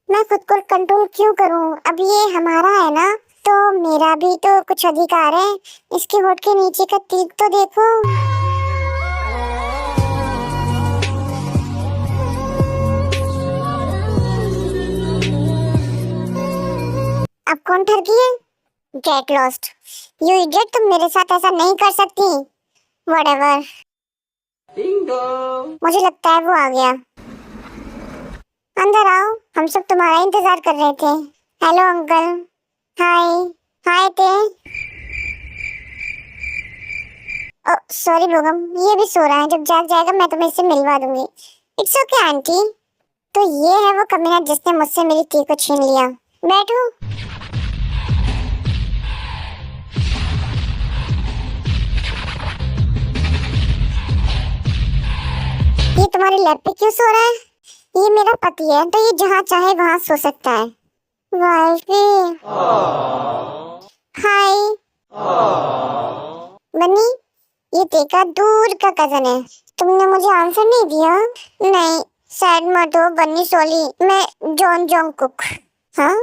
मैं खुद को कंट्रोल क्यों करूं? अब ये हमारा है ना, तो मेरा भी तो कुछ अधिकार है। इसके होठ के नीचे का तीर तो देखो। अब कौन ठरकी है? गेट लॉस्ट यू इडियट, तुम मेरे साथ ऐसा नहीं कर सकती। व्हाटएवर। मुझे लगता है वो आ गया। अंदर आओ, हम सब तुम्हारा इंतजार कर रहे थे। Hello uncle. हाय। हाय ते। ओ सॉरी बोगम, ये भी सो रहा है। जब जाग जाएगा मैं तुम्हें इससे मिलवा दूंगी। It's okay aunty. तो ये है वो कमीना जिसने मुझसे मेरी टी को छीन लिया। बैठो। ये तुम्हारे लैप पे क्यों सो रहा है? ये मेरा पति है तो ये जहाँ चाहे वहाँ सो सकता है। वाइफी। हाय। बनी, ये तेका दूर का कजन है। तुमने मुझे आंसर नहीं दिया। नहीं, सैड मत हो बन्नी सोली, मैं जॉन जॉन कुक। हाँ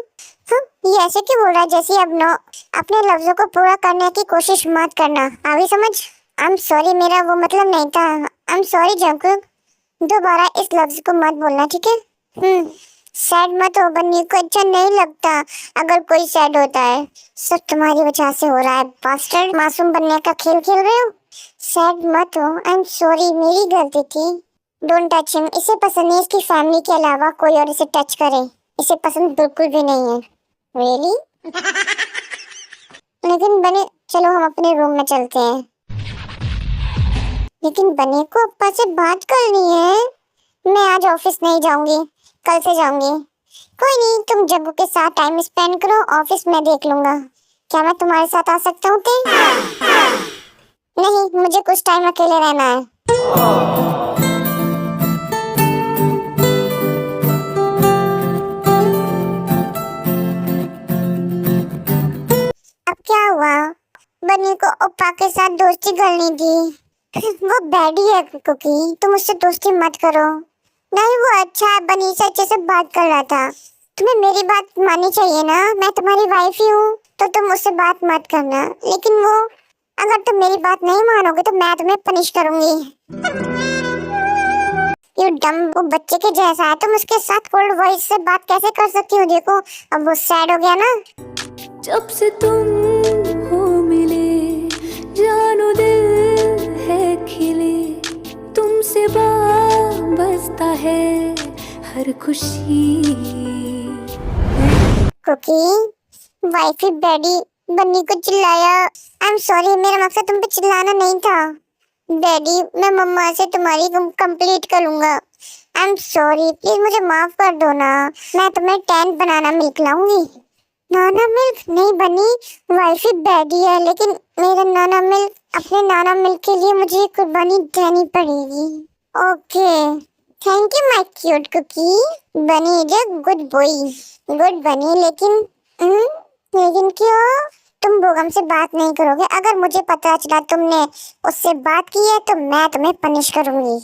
हाँ, ये ऐसे क्यों बोल रहा है जैसे अब नो। अपने लफ्जों को पूरा करने की कोशिश मत करना, आगे समझ। आई एम सॉरी, मेरा वो मतलब नहीं था। आई एम सॉरी जंकुक, दोबारा इस लफ्ज को मत बोलना, ठीक है? सैड मत हो, बन्नी को अच्छा नहीं लगता अगर कोई सैड होता है। सब तुम्हारी वजह से हो रहा है बास्टर्ड। मासूम बनने का खेल खेल रहे हो। सैड मत हो। आई एम सॉरी, मेरी गलती थी। Don't touch him. इसे पसंद नहीं इसकी फैमिली के अलावा कोई और इसे टच करे। इसे पसंद बिल्कुल भी नहीं है। रियली? लेकिन बने, चलो हम अपने रूम में चलते हैं। लेकिन बने को अप्पा से बात करनी है। मैं आज ऑफिस नहीं जाऊंगी, कल से जाऊंगी। कोई नहीं, तुम जग्गू के साथ टाइम स्पेंड करो, ऑफिस में देख लूंगा। क्या मैं तुम्हारे साथ आ सकता हूँ? नहीं, मुझे कुछ टाइम अकेले रहना है। अब क्या हुआ? बनी को ओप्पा के साथ दोस्ती करनी थी। वो बैडी है कुकी, तुम उससे दोस्ती मत करो। नहीं, वो अच्छा है, बनी से अच्छे से बात कर रहा था। तुम्हें मेरी बात माननी चाहिए ना, मैं तुम्हारी वाइफ ही हूँ, तो तुम उससे बात मत करना। लेकिन वो, अगर तुम मेरी बात नहीं मानोगे तो मैं तुम्हें पनिश करूंगी। यू डम, वो बच्चे के जैसा है, तुम उसके साथ कोल्ड वॉइस से बात कैसे कर सकती हो? देखो अब वो सैड हो गया ना। जब से तुम हो मिले जानो दिल है खिले, तुमसे बसता है हर खुशी। कुकी, वाइफी बैडी बन्नी को चिल्लाया। आई एम सॉरी, मेरा मकसद तुम पे चिल्लाना नहीं था। डैडी, मैं मम्मा से तुम्हारी कंप्लीट करूंगा। आई एम सॉरी, प्लीज मुझे माफ कर दो ना। मैं तुम्हें 10 बनाना मिल्क लाऊंगी। नाना मिल्क नहीं बनी, वाइफी बैडी है, लेकिन मेरा नाना मिल्क, अपने नाना मिल्क के लिए मुझे कुर्बानी देनी पड़ेगी। Okay, thank you my cute cookie. Bunny is a good boy, good Bunny, लेकिन लेकिन क्यों तुम बोगम से बात नहीं करोगे? अगर मुझे पता चला तुमने उससे बात की है तो मैं तुम्हें पनिश करूंगी।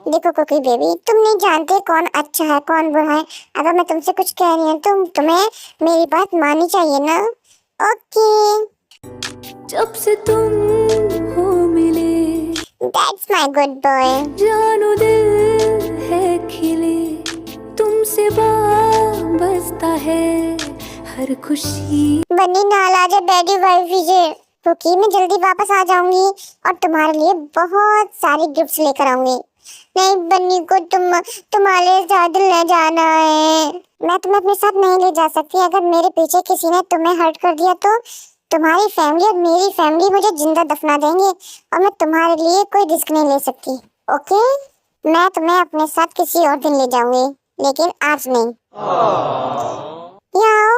देखो कुकी बेबी, तुम नहीं जानते कौन अच्छा है कौन बुरा है। अगर मैं तुमसे कुछ कह रही हूँ तो तुम्हें मेरी बात माननी चाहिए ना। ओके, जब से तुम हो मिले, दैट्स माय गुड बॉय। जानो दिल है खिले, तुमसे बसता है हर खुशी। बन्नी नाराज है डैडी वाइफी से। कुकी, मैं जल्दी वापस आ जाऊंगी और तुम्हारे लिए बहुत सारी गिफ्ट्स लेकर आऊंगी। नहीं बन्नी को तुम्हारे साथ ले जाना है। मैं तुम्हें अपने साथ नहीं ले जा सकती। अगर मेरे पीछे किसी ने तुम्हें हर्ट कर दिया तो तुम्हारी फैमिली और मेरी फैमिली मुझे जिंदा दफना देंगे और मैं तुम्हारे लिए कोई रिस्क नहीं ले सकती। ओके, मैं तुम्हें अपने साथ किसी और दिन ले जाऊंगी, लेकिन आज नहीं। याओ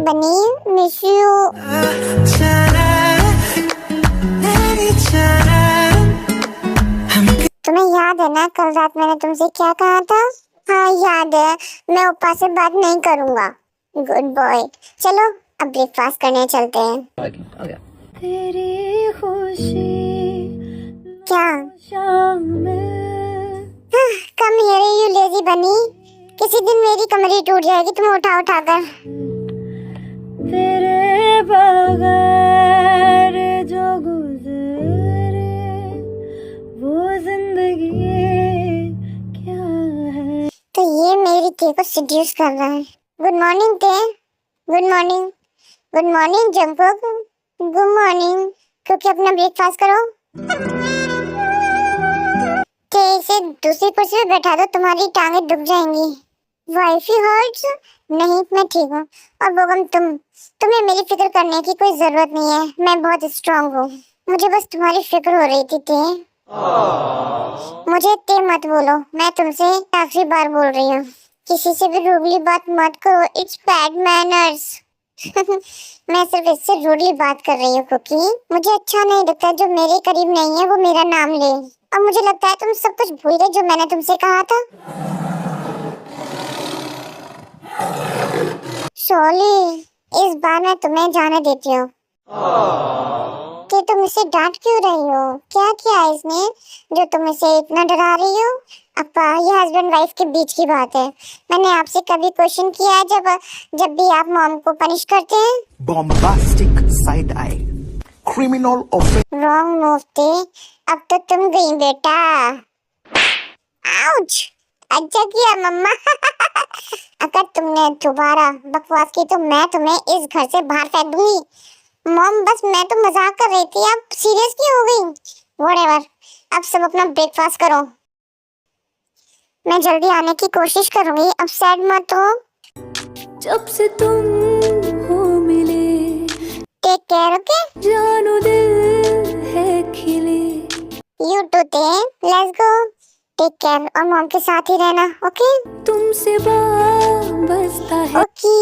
बनी, मिस यू। तुम्हें याद है ना कल रात मैंने तुमसे क्या कहा था? हाँ याद है, मैं उपा से बात नहीं करूंगा। गुड बॉय, चलो अब ब्रेकफास्ट करने चलते हैं। तेरी खुशी क्या? शाम में कम हियर यू लेजी बनी, किसी दिन मेरी कमरी टूट जाएगी तुम्हें उठा उठा कर। तेरे बगैर जो गुजरे वो जिंदगी क्या है। तो ये मेरी टे को सीड्यूस कर रहा है। गुड मॉर्निंग टे, good morning, good morning Jungkook, good morning. क्योंकि अपना ब्रेकफास्ट करो। टे, इसे दूसरी कुर्सी पे बैठा दो, तुम्हारी टांगे दुख जाएंगी। Wifey hurts? नहीं, मैं ठीक हूँ। और बोगम तुम्हें मेरी फिक्र करने की कोई जरूरत नहीं है, मैं बहुत स्ट्रांग हूँ। मुझे बस तुम्हारी फिक्र हो रही थी टे। मुझे ते मत बोलो, मैं तुमसे आखिरी बार बोल रही हूँ। किसी से भी रूडली बात मत करो, इट्स बैड मैनर्स। मैं सिर्फ इससे रूडली बात कर रही हूँ कुकी। मुझे अच्छा नहीं लगता जो मेरे करीब नहीं है वो मेरा नाम ले। और मुझे लगता है तुम सब कुछ भूल गए जो मैंने तुमसे कहा था। सोली, इस बार मैं तुम्हें जाने देती हूँ। कि तुम इसे डांट क्यों रही हो? क्या किया इसने जो तुम इसे इतना डरा रही हो? अपा, ये हस्बैंड वाइफ के बीच की बात है। मैंने आपसे कभी क्वेश्चन किया है जब भी आप मॉम को पनिश करते हैं? Bombastic side eye. Criminal offense. Wrong move थे, अब तो तुम गई बेटा। आउच, अच्छा किया मम्मा। अगर तुमने दोबारा बकवास की तो मैं तुम्हें इस घर से बाहर फेंक दूंगी। मॉम, बस मैं तो मजाक कर रही थी, आप सीरियस क्यों हो गई? व्हाटएवर, अब सब अपना ब्रेकफास्ट करो। मैं जल्दी आने की कोशिश करूंगी, अब सैड मत हो। जब से तुम हो मिले, टेक केयर, ओके? जानो दिल है खिले। यू टू टे, लेट्स गो। टेक केयर और मॉम के साथ ही रहना, ओके? तुमसे बसता है okay.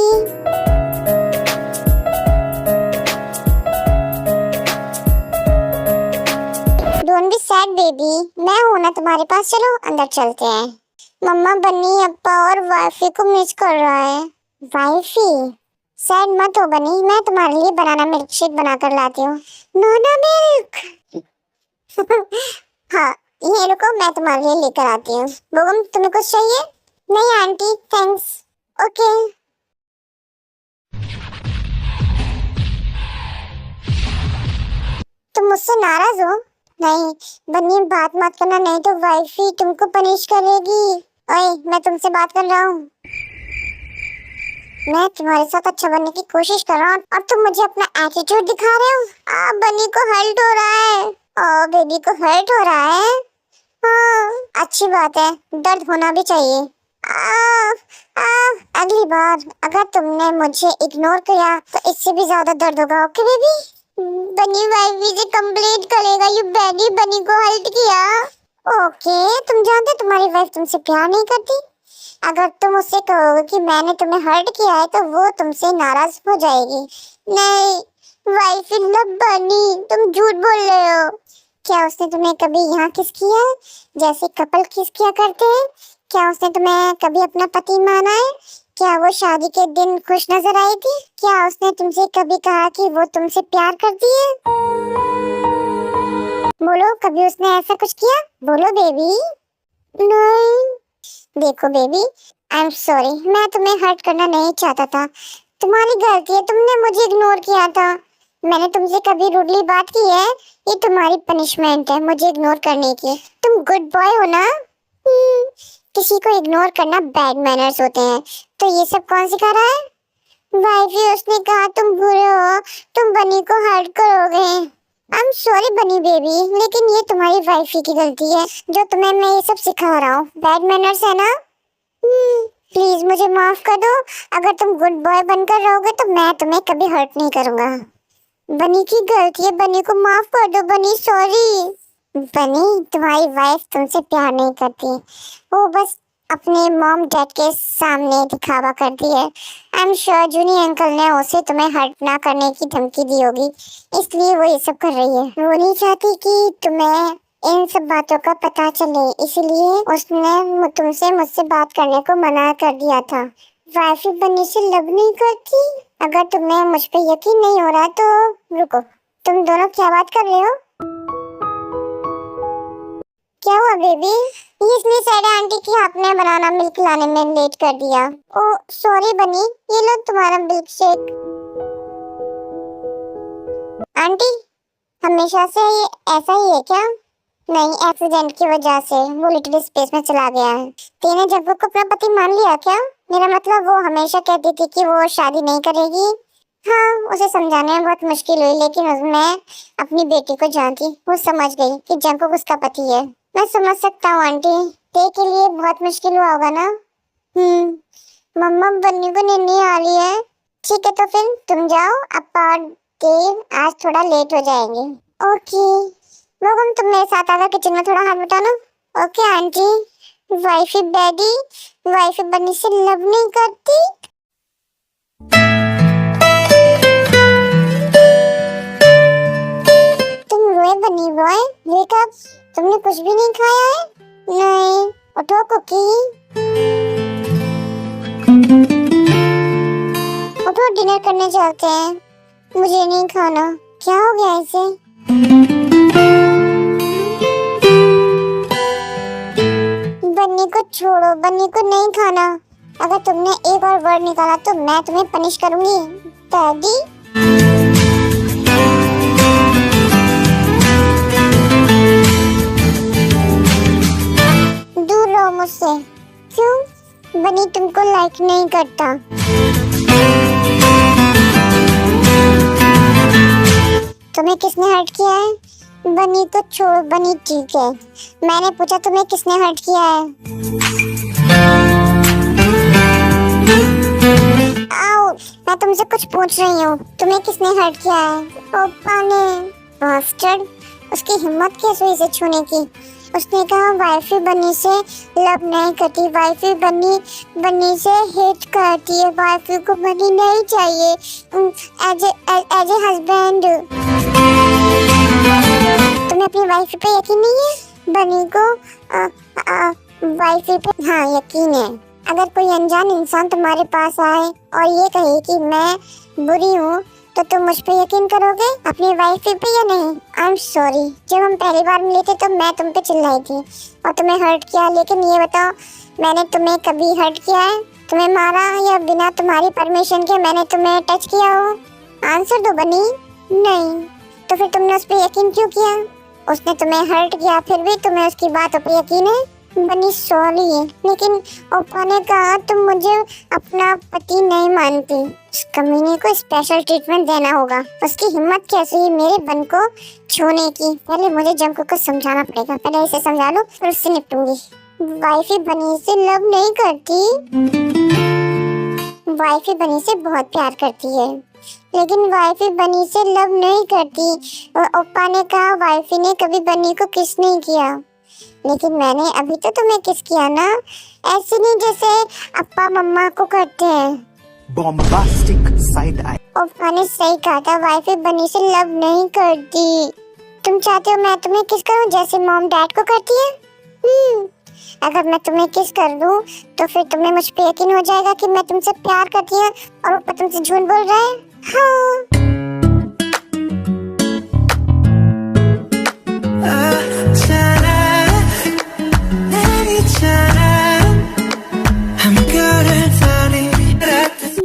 Don't be sad baby, मैं हूं ना तुम्हारे पास। चलो अंदर चलते हैं। मम्मा, बन्नी अपा और वाइफी को मिस कर रहा है। वाइफी? सैड मत हो बनी, मैं तुम्हारे लिए बनाना मिल्क शेक बनाकर लाती हूँ। नाना मिल्क। हाँ, ये रुको, मैं तुम्हारे लिए लेकर आती हूँ। बोगम, तुम्हें कुछ चाहिए? नहीं आंटी, थैंक्स। ओके। तुम मुझसे नाराज हो? नहीं बन्नी, बात मत करना, नहीं तो वाइफी तुमको पनिश करेगी। ओए, मैं तुमसे बात कर रहा हूँ। मैं तुम्हारे साथ अच्छा बनने की कोशिश कर रहा हूँ और तुम मुझे अपना एटीट्यूड दिखा रहे हो। बन्नी को हर्ट हो रहा है। ओ, बेबी को हर्ट हो रहा है। हाँ, अच्छी बात है, दर्द होना भी चाहिए। अगली बार अगर तुमने मुझे इग्नोर किया तो इससे भी ज्यादा दर्द होगा, ओके बेबी? बनी वाइफ से कंप्लेंट करेगा, ये बैडी बनी को हर्ट किया। ओके, तुम जानते तुम्हारी वाइफ तुमसे प्यार नहीं करती, अगर तुम उससे कहोगे कि मैंने तुम्हें हर्ट किया है तो वो तुमसे नाराज हो जाएगी। नहीं वाइफ इन लव बनी, तुम झूठ बोल रहे हो। क्या उसने तुम्हें कभी यहाँ किस किया है जैसे कपल किस किया करते हैं? क्या उसने तुम्हें कभी अपना पति माना है? क्या वो शादी के दिन खुश नजर आई थी? क्या उसने तुमसे कभी कहा कि वो तुमसे प्यार करती है? बोलो, कभी उसने ऐसा कुछ किया? बोलो बेबी। नहीं। देखो बेबी, आई एम सॉरी, मैं तुम्हें हर्ट करना नहीं चाहता था। तुम्हारी गलती है, तुमने मुझे इग्नोर किया था। मैंने तुमसे कभी रूडली बात की है? ये तुम्हारी पनिशमेंट है मुझे इग्नोर करने की। तुम गुड बॉय हो ना? किसी को इग्नोर करना बैड मैनर्स होते हैं। तो ये सब कौन सिखा रहा है? वाइफी, उसने कहा तुम बुरे हो, तुम बनी को हर्ट करोगे। आई एम सॉरी बनी बेबी, लेकिन ये तुम्हारी वाइफी की गलती है जो तुम्हें मैं ये सब सिखा रहा हूँ। बैड मैनर्स है ना? प्लीज मुझे माफ कर दो। अगर तुम गुड बॉय बनकर रहोगे तो मैं तुम्हें कभी हर्ट नहीं करूँगा। बनी की गलती है, बनी को माफ कर दो। बनी सॉरी। बनी, तुम्हारी वाइफ तुमसे प्यार नहीं करती, वो बस अपने मॉम डैड के सामने दिखावा करती है। I am sure Juni uncle ने उसे तुम्हें हर्ट ना करने की धमकी दी होगी, इसलिए वो ये सब कर रही है। वो नहीं चाहती कि तुम्हें इन सब बातों का पता चले, इसलिए उसने तुमसे मुझसे बात करने को मना कर दिया था। वाइफी बनी से लव नहीं करती। अगर तुम्हें मुझ पे यकीन नहीं हो रहा तो रुको, तुम दोनों क्या बात कर रहे हो? क्या हुआ बेबी? इसने साइड आंटी की आपने बनाना मिल्क लाने में लेट कर दिया। ओ सॉरी बनी, ये लो तुम्हारा मिल्क शेक। आंटी, हमेशा से ये ऐसा ही है क्या? नहीं, एक्सीडेंट की वजह से वो लिटिल स्पेस में चला गया है। तेने जग्गू को अपना पति मान लिया क्या? मेरा मतलब वो हमेशा कहती थी कि वो शादी नहीं करेगी। हाँ, उसे समझाने में बहुत मुश्किल हुई, लेकिन मैं अपनी बेटी को जानती, वो समझ गई कि जंकुक उसका पति है। मैं समझ सकता हूँ आंटी, ते के लिए बहुत मुश्किल हुआ होगा ना? मम्मा बन्नी को नींद नहीं आ रही है। ठीक है तो फिर तुम जाओ, अपा देव आज थोड़ा लेट हो जाएंगे। ओके लोगन, तुम मेरे साथ आकर किचन में थोड़ा हाथ बटाना। Okay aunty. Wifey daddy, wifey Bunny से लव नहीं करती। तुम रोए बनी बॉय, वेक अप। तुमने कुछ भी नहीं खाया है? नहीं, उठो कुकी, उठो डिनर करने चलते हैं। मुझे नहीं खाना। क्या हो गया इसे? बन्नी को छोड़ो, बन्नी को नहीं खाना। अगर तुमने एक और वर्ड निकाला तो मैं तुम्हें पनिश करूंगी। डैडी, दूर रहो मुझसे। क्यों? बनी तुमको लाइक नहीं करता। तुम्हें किसने हर्ट किया है? बनी को छोड़ो, बनी ठीक है। मैंने पूछा तुम्हें किसने हर्ट किया है? आओ, मैं तुमसे कुछ पूछ रही हूँ, तुम्हें किसने हर्ट किया है? ओपा ने। बास्टर्ड, उसकी हिम्मत कैसे हुई इसे छूने की? उसने कहा वाइफी बनी से लव नहीं करती, वाइफी बनी से हेट करती है, वाइफी को बनी नहीं चाहिए एज ए हस्बैंड। तुम्हें अपनी वाइफ पे यकीन नहीं है? बनी को वाइफ पे हाँ यकीन है। अगर कोई अनजान इंसान तुम्हारे पास आए और ये कहे कि मैं बुरी हूँ तो तुम मुझ पे यकीन करोगे अपनी वाइफ पे या नहीं? आई एम सॉरी, जब हम पहली बार मिले थे तो मैं तुम पे चिल्लाई थी और तुम्हें हर्ट किया, लेकिन ये बताओ मैंने तुम्हें कभी हर्ट किया है? तुम्हें मारा या बिना तुम्हारी परमिशन के मैंने तुम्हें टच किया हो? आंसर दो बनी। नहीं, तो फिर तुमने उस पर यकीन क्यों किया? उसने तुम्हें हर्ट किया फिर भी तुम्हें उसकी बातों पे यकीन है? बनी सॉरी, लेकिन ओपा ने कहा तुम मुझे अपना पति नहीं मानती। उस कमीने को स्पेशल ट्रीटमेंट देना होगा। उसकी हिम्मत कैसे हुई मेरे बन को छूने की? पहले मुझे जंकू को समझाना पड़ेगा, पहले इसे समझा लो फिर उससे निपटूंगी। वाइफी बनी से लव नहीं करती, वाइफी बनी से बहुत प्यार करती है, लेकिन वाइफी बनी से लव नहीं करती। और ओपा ने कहा वाइफी ने कभी बनी को किस नहीं किया। लेकिन मैंने अभी तो तुम्हें किस किया ना, ऐसे नहीं जैसे अप्पा मम्मा को करते हैं। Bombastic side eye. ओप्पा ने सही कहा था, वाइफी बनी से लव नहीं करती। तुम चाहते हो मैं तुम्हें किस करूं जैसे मॉम डैड को करती है? अगर मैं तुम्हें किस कर दूं तो फिर तुम्हें मुझ पे यकीन हो जाएगा कि मैं तुमसे प्यार करती हूँ और ओप्पा तुमसे झूठ बोल रहा है। हाँ।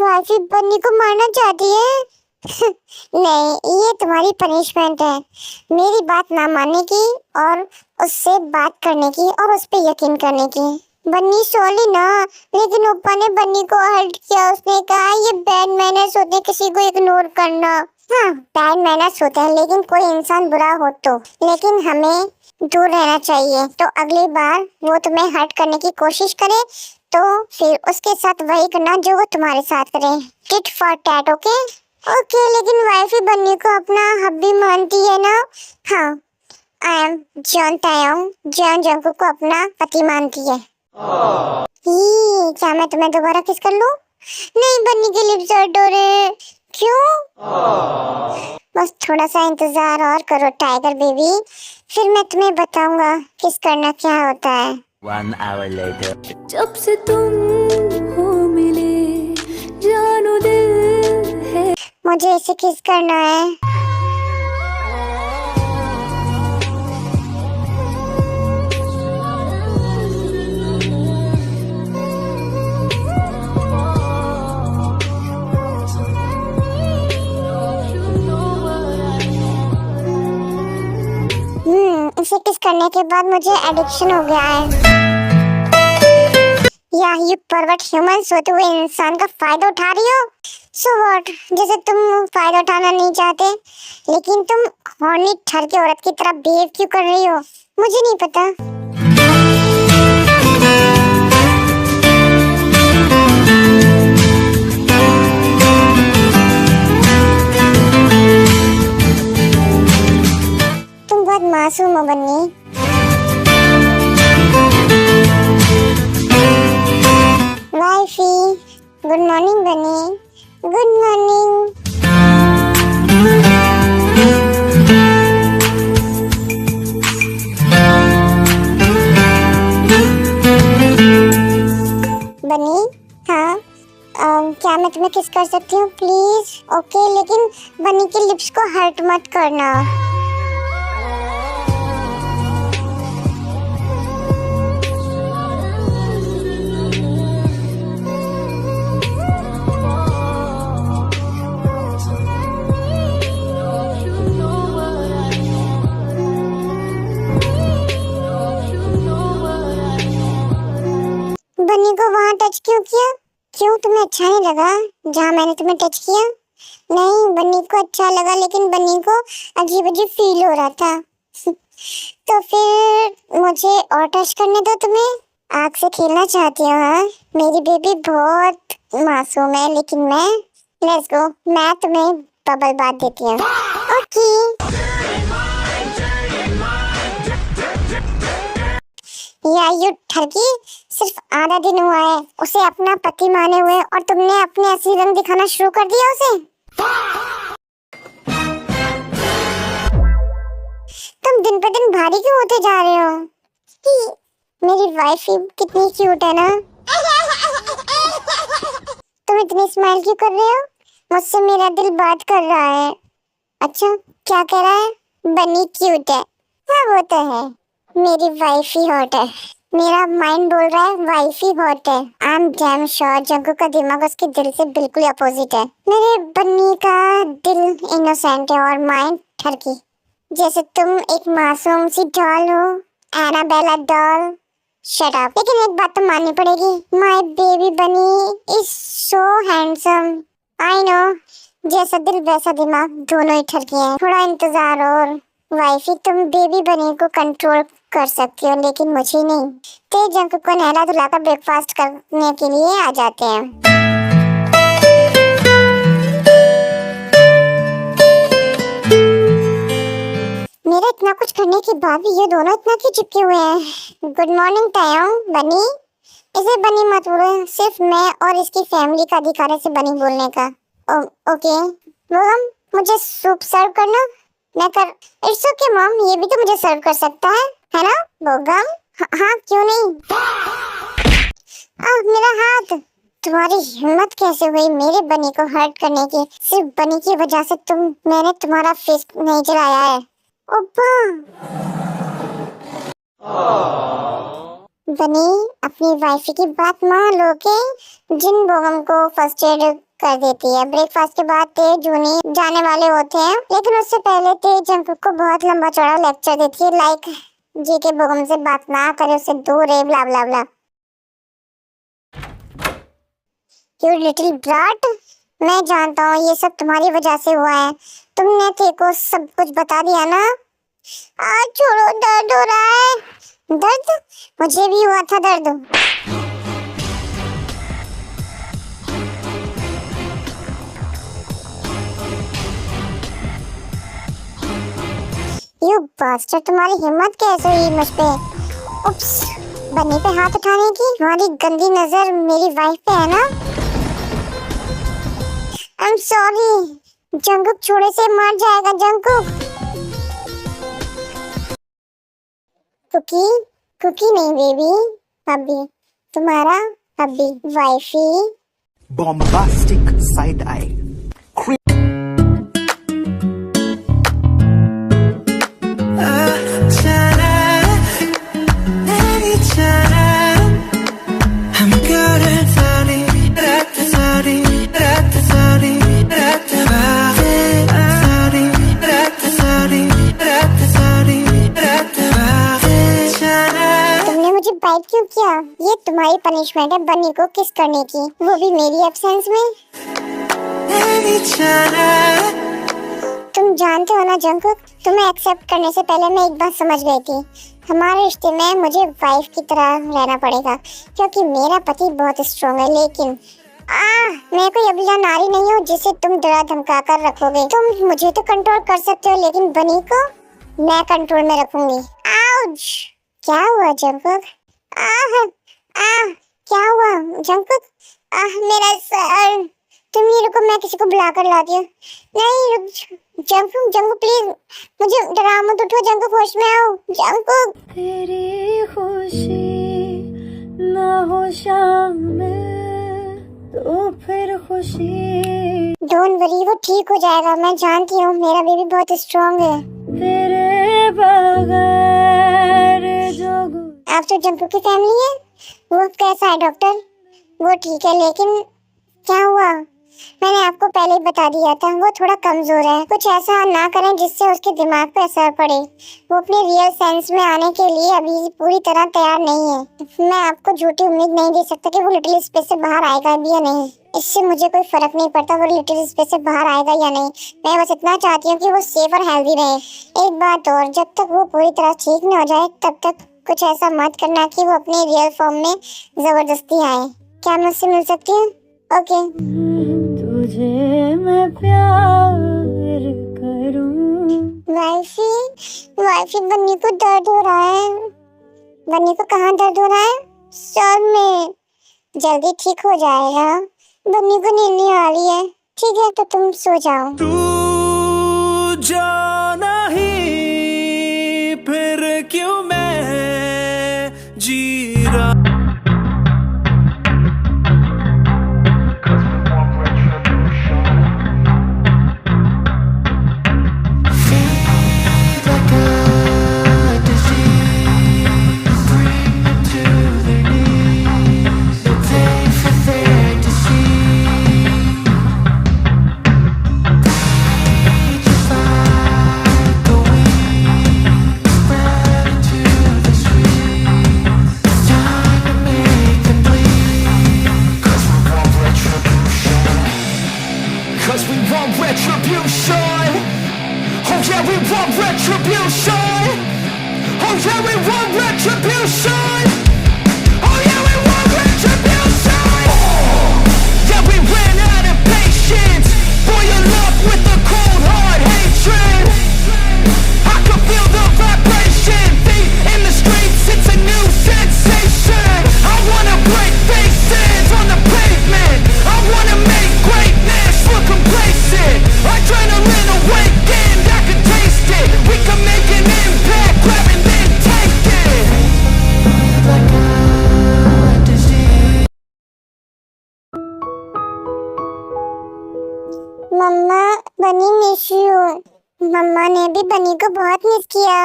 वाइफी बन्नी को मारना चाहती है? नहीं, ये तुम्हारी पनिशमेंट है, मेरी बात ना मानने की और उससे बात करने की और उस पे यकीन करने की। बन्नी सॉरी ना, लेकिन ओप्पा ने बन्नी को हर्ट किया। उसने कहा ये बैड मैनर्स होते, किसी को इग्नोर करना। हाँ, बैड मैनर्स होते हैं, लेकिन कोई इंसान बुरा हो तो, लेकिन हमें दूर रहना चाहिए। तो अगली बार वो तुम्हें हर्ट करने की कोशिश करे तो फिर उसके साथ वही करना जो वो तुम्हारे साथ करे। Tit for tat, okay? Okay, लेकिन वाइफी बन्नी को अपना हब्बी मानती है ना? हाँ, I am Jeon Taeyong, Jeon Jungkook को अपना पति मानती है। क्या मैं तुम्हें दोबारा किस कर लूं? नहीं, बन्नी के लिप्स हर्ट हो रहे। क्यों? बस थोड़ा सा इंतजार और करो टाइगर बेबी, फिर मैं तुम्हें बताऊंगा किस करना क्या होता है। 1 hour later. जब से तुम हो मिले जानो दिल है। मुझे इसे किस करना है। इसे किस करने के बाद मुझे एडिक्शन हो गया है। या ये परवर्ट ह्यूमंस होते हुए इंसान का फायदा उठा रही हो। सो व्हाट, जैसे तुम फायदा उठाना नहीं चाहते, लेकिन तुम हॉर्नी ठरकी औरत की तरह बिहेव क्यों कर रही हो, मुझे नहीं पता। तुम बहुत मासूम हो बन्नी। वाइफी, गुड मॉर्निंग बनी, गुड मॉर्निंग। बनी, हाँ, क्या मैं तुम्हें किस कर सकती हूँ प्लीज? ओके, लेकिन बनी के लिप्स को हर्ट मत करना। बन्नी को वहाँ टच क्यों किया? क्यों, तुम्हें अच्छा नहीं लगा जहाँ मैंने तुम्हें टच किया? नहीं, बन्नी को अच्छा लगा, लेकिन बन्नी को अजीब अजीब फील हो रहा था। तो फिर मुझे और टच करने दो तुम्हें। आग से खेलना चाहती हो? हाँ, मेरी बेबी बहुत मासूम है, लेकिन मैं, लेट्स गो, मैं तुम्हें बबल बात देती हूँ। ओके। या यू ठगी, सिर्फ आधा दिन हुआ है उसे अपना पति माने हुए और तुमने अपने असली रंग दिखाना शुरू कर दिया उसे। तुम दिन पे दिन भारी क्यों होते जा रहे हो? मेरी वाइफ कितनी क्यूट है ना। तुम इतनी स्माइल क्यों कर रहे हो? मुझसे मेरा दिल बात कर रहा है। अच्छा, क्या कह रहा है? बनी क्यूट है। हाँ, वो तो है, मेरी वाइफ ही हॉट है। मेरा माइंड बोल रहा है वाइफ ही हॉट है। I am damn sure Jungkook का दिमाग उसके दिल से बिल्कुल अपोजिट है। मेरे बन्नी का दिल इनोसेंट है और माइंड ठरकी। जैसे तुम एक मासूम सी डॉल हो, एनाबेला डॉल। Shut up. लेकिन एक बात तो माननी पड़ेगी, माय बेबी बनी is so handsome. I know, जैसा दिल वैसा दिमाग, दोनों ही ठरकी हैं। थोड़ा इंतजार और वाइफी, तुम बेबी बनी को कंट्रोल कर सकती हो, लेकिन मुझे नहीं। ते जंगकुक को नहला धुलाकर ब्रेकफास्ट करने के लिए आ जाते हैं। मेरा इतना कुछ करने के बाद भी ये दोनों इतना क्यों चिपके हुए हैं? गुड मॉर्निंग तायम। बनी, इसे बनी मत बोलो, सिर्फ मैं और इसकी फैमिली का अधिकार है इसे बनी बोलने का। ओके बोगम, मुझे सूप सर्व करना। मैं कर इट्स ओके मॉम, ये भी तो मुझे सर्व कर सकता है ना बोगम? हाँ क्यों नहीं। मेरा हाथ। तुम्हारी हिम्मत कैसे हुई मेरे बनी को हर्ट करने की? सिर्फ बनी की वजह से मैंने तुम्हारा फेस नहीं जलाया है। ओपा बनी, अपनी वाइफ की बात मान लो के जिन बोगम को फर्स्ट एड कर देती है। ब्रेकफास्ट के बाद ते जूनी जाने वाले होते हैं, लेकिन उससे पहले ते जंकुक को बहुत लंबा चौड़ा लेक्चर देती है, लाइक जी के बोगम से बात ना करे, उससे दूर है, ब्ला ब्ला ब्ला। यू लिटिल ब्राट, मैं जानता हूँ ये सब तुम्हारी वजह से हुआ है। तुमने थे को सब कुछ बता दिया ना? आज छोड़ो, दर्द हो रहा है। दर्द? मुझे भी हुआ था दर्द। यू बास्टर, तुम्हारी हिम्मत कैसे हुई मुझ पे? उप्स, बनी पे हाथ उठाने की? तुम्हारी गंदी नजर मेरी वाइफ पे है ना? आई एम सॉरी। जंकुक छोड़े से मर जाएगा जंकुक। कुकी, कुकी नहीं बेबी, हब्बी, तुम्हारा hubby, wifey. Bombastic side eye. Bite क्यों किया? ये तुम्हारी पनिशमेंट है बनी को किस करने की, वो भी मेरी एब्सेंस में। तुम जानते हो ना जंकुक, तुम्हें एक्सेप्ट करने से पहले मैं एक बात समझ गई थी। हमारे रिश्ते में मुझे वाइफ की तरह रहना पड़ेगा, क्योंकि मेरा पति बहुत स्ट्रॉन्ग है। लेकिन मैं कोई अबला नारी नहीं हूँ जिसे तुम डरा धमका कर रखोगे। तुम मुझे तो कंट्रोल कर सकते हो, लेकिन बनी को मैं कंट्रोल में रखूंगी। आउच! क्या हुआ जंकुक? क्या हुआ जंकुक? मेरा सर। तुम ही रुको, मैं किसी को बुला कर लाती हूँ। नहीं रुक जंकुक, जंकुक प्लीज, मुझे डरा मत, उठो जंकुक, होश में आओ जंकुक। तेरी खुशी ना हो शाम में तो फिर खुशी। डोंट वरी, वो ठीक हो जाएगा, मैं जानती हूँ मेरा बेबी बहुत स्ट्रॉन्ग है। तेरे बगैर जो आप तो जंकुक की फैमिली है। वो कैसा है डॉक्टर? वो ठीक है, लेकिन क्या हुआ? मैंने आपको पहले ही बता दिया था, वो थोड़ा कमजोर है। कुछ ऐसा ना करें जिससे उसके दिमाग पर असर पड़े। वो अपने रियल सेंस में आने के लिए अभी पूरी तरह तैयार नहीं है। मैं आपको झूठी उम्मीद नहीं दे सकता कि वो लिटिल स्पेस से बाहर आएगा भी या नहीं। इससे मुझे कोई फर्क नहीं पड़ता वो लिटिल स्पेस से बाहर आएगा या नहीं। मैं बस इतना चाहती हूँ कि वो सेफ और हेल्दी रहे। एक बात और, जब तक वो पूरी तरह ठीक न हो जाए तब तक कुछ ऐसा मत करना कि वो अपने रियल फॉर्म में जबरदस्ती आए। क्या मैं उससे मिल सकती हूँ? ओके। तुझे मैं प्यार करूं। वाइफी बन्नी को दर्द हो रहा है। बन्नी को कहाँ दर्द हो रहा है? सर में। जल्दी ठीक हो जाएगा। बन्नी को नींद नहीं आ रही है। ठीक है तो तुम सो जाओ। तू जो नहीं फिर क्यों मैं जी रहा। I can feel मम्मा बनी मिस यू। मम्मा ने भी बनी को बहुत मिस किया।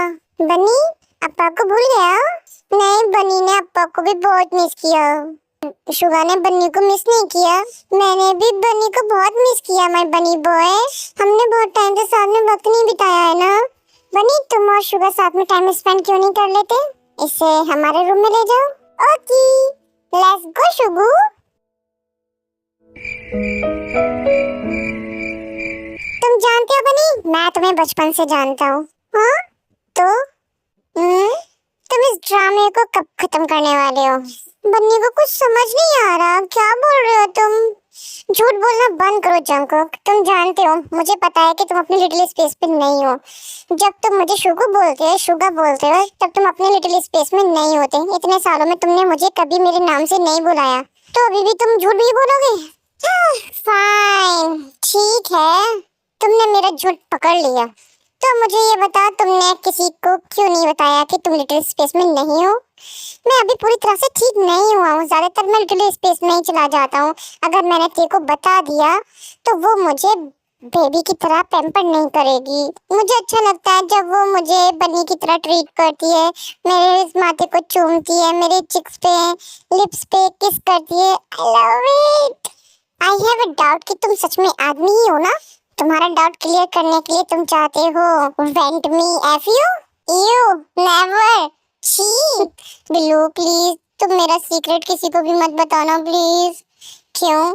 बनी अप्पा को भूल गया? नहीं, बनी ने अप्पा को भी बहुत मिस किया। शुगा ने बनी को मिस नहीं किया। मैंने भी बनी को बहुत मिस किया। माय बनी बॉय, हमने बहुत टाइम से साथ में वक्त नहीं बिताया है ना। बनी तुम और शुगा साथ में टाइम स्पेंड क्यों नहीं कर लेते? इसे हमारे रूम में ले जाओ। ओके लेट्स गो शुगू। तुम जानते हो बनी, मैं तुम्हें बचपन से जानता हूँ। हाँ तो तुम इस ड्रामे को कब खत्म करने वाले हो? बन्नी को कुछ समझ नहीं आ रहा, क्या बोल रहे हो तुम? झूठ बोलना बंद करो जंकुक। तुम जानते हो, मुझे पता है कि तुम अपनी लिटिल स्पेस पे नहीं हो। जब तुम मुझे शुगा बोलते हो तब तुम अपने लिटिल स्पेस में नहीं होते। इतने सालों में तुमने मुझे कभी मेरे नाम से नहीं बुलाया, तो अभी भी तुम झूठ भी बोलोगे? फाइन ठीक है, तुमने मेरा झूठ पकड़ लिया। तो मुझे ये बता, तुमने किसी को क्यों नहीं बताया कि तुम लिटिल स्पेस में नहीं हो? मैं अभी पूरी तरह से ठीक नहीं हुआ हूँ। ज्यादातर मैं लिटिल स्पेस में ही चला जाता हूँ। अगर मैंने तेरे को बता दिया तो वो मुझे बेबी की तरह पैम्पर नहीं करेगी। मुझे अच्छा लगता है जब वो मुझे बनी की तरह ट्रीट करती है, मेरे इस माथे को चूमती है, मेरे चिक्स पे लिप्स पे किस करती है। I love it. I have a doubt कि तुम सच में आदमी ही हो ना? तुम्हारा डाउट क्लियर करने के लिए तुम चाहते हो went me F you never she. Billu please तुम मेरा सीक्रेट किसी को भी मत बताना प्लीज। क्यों?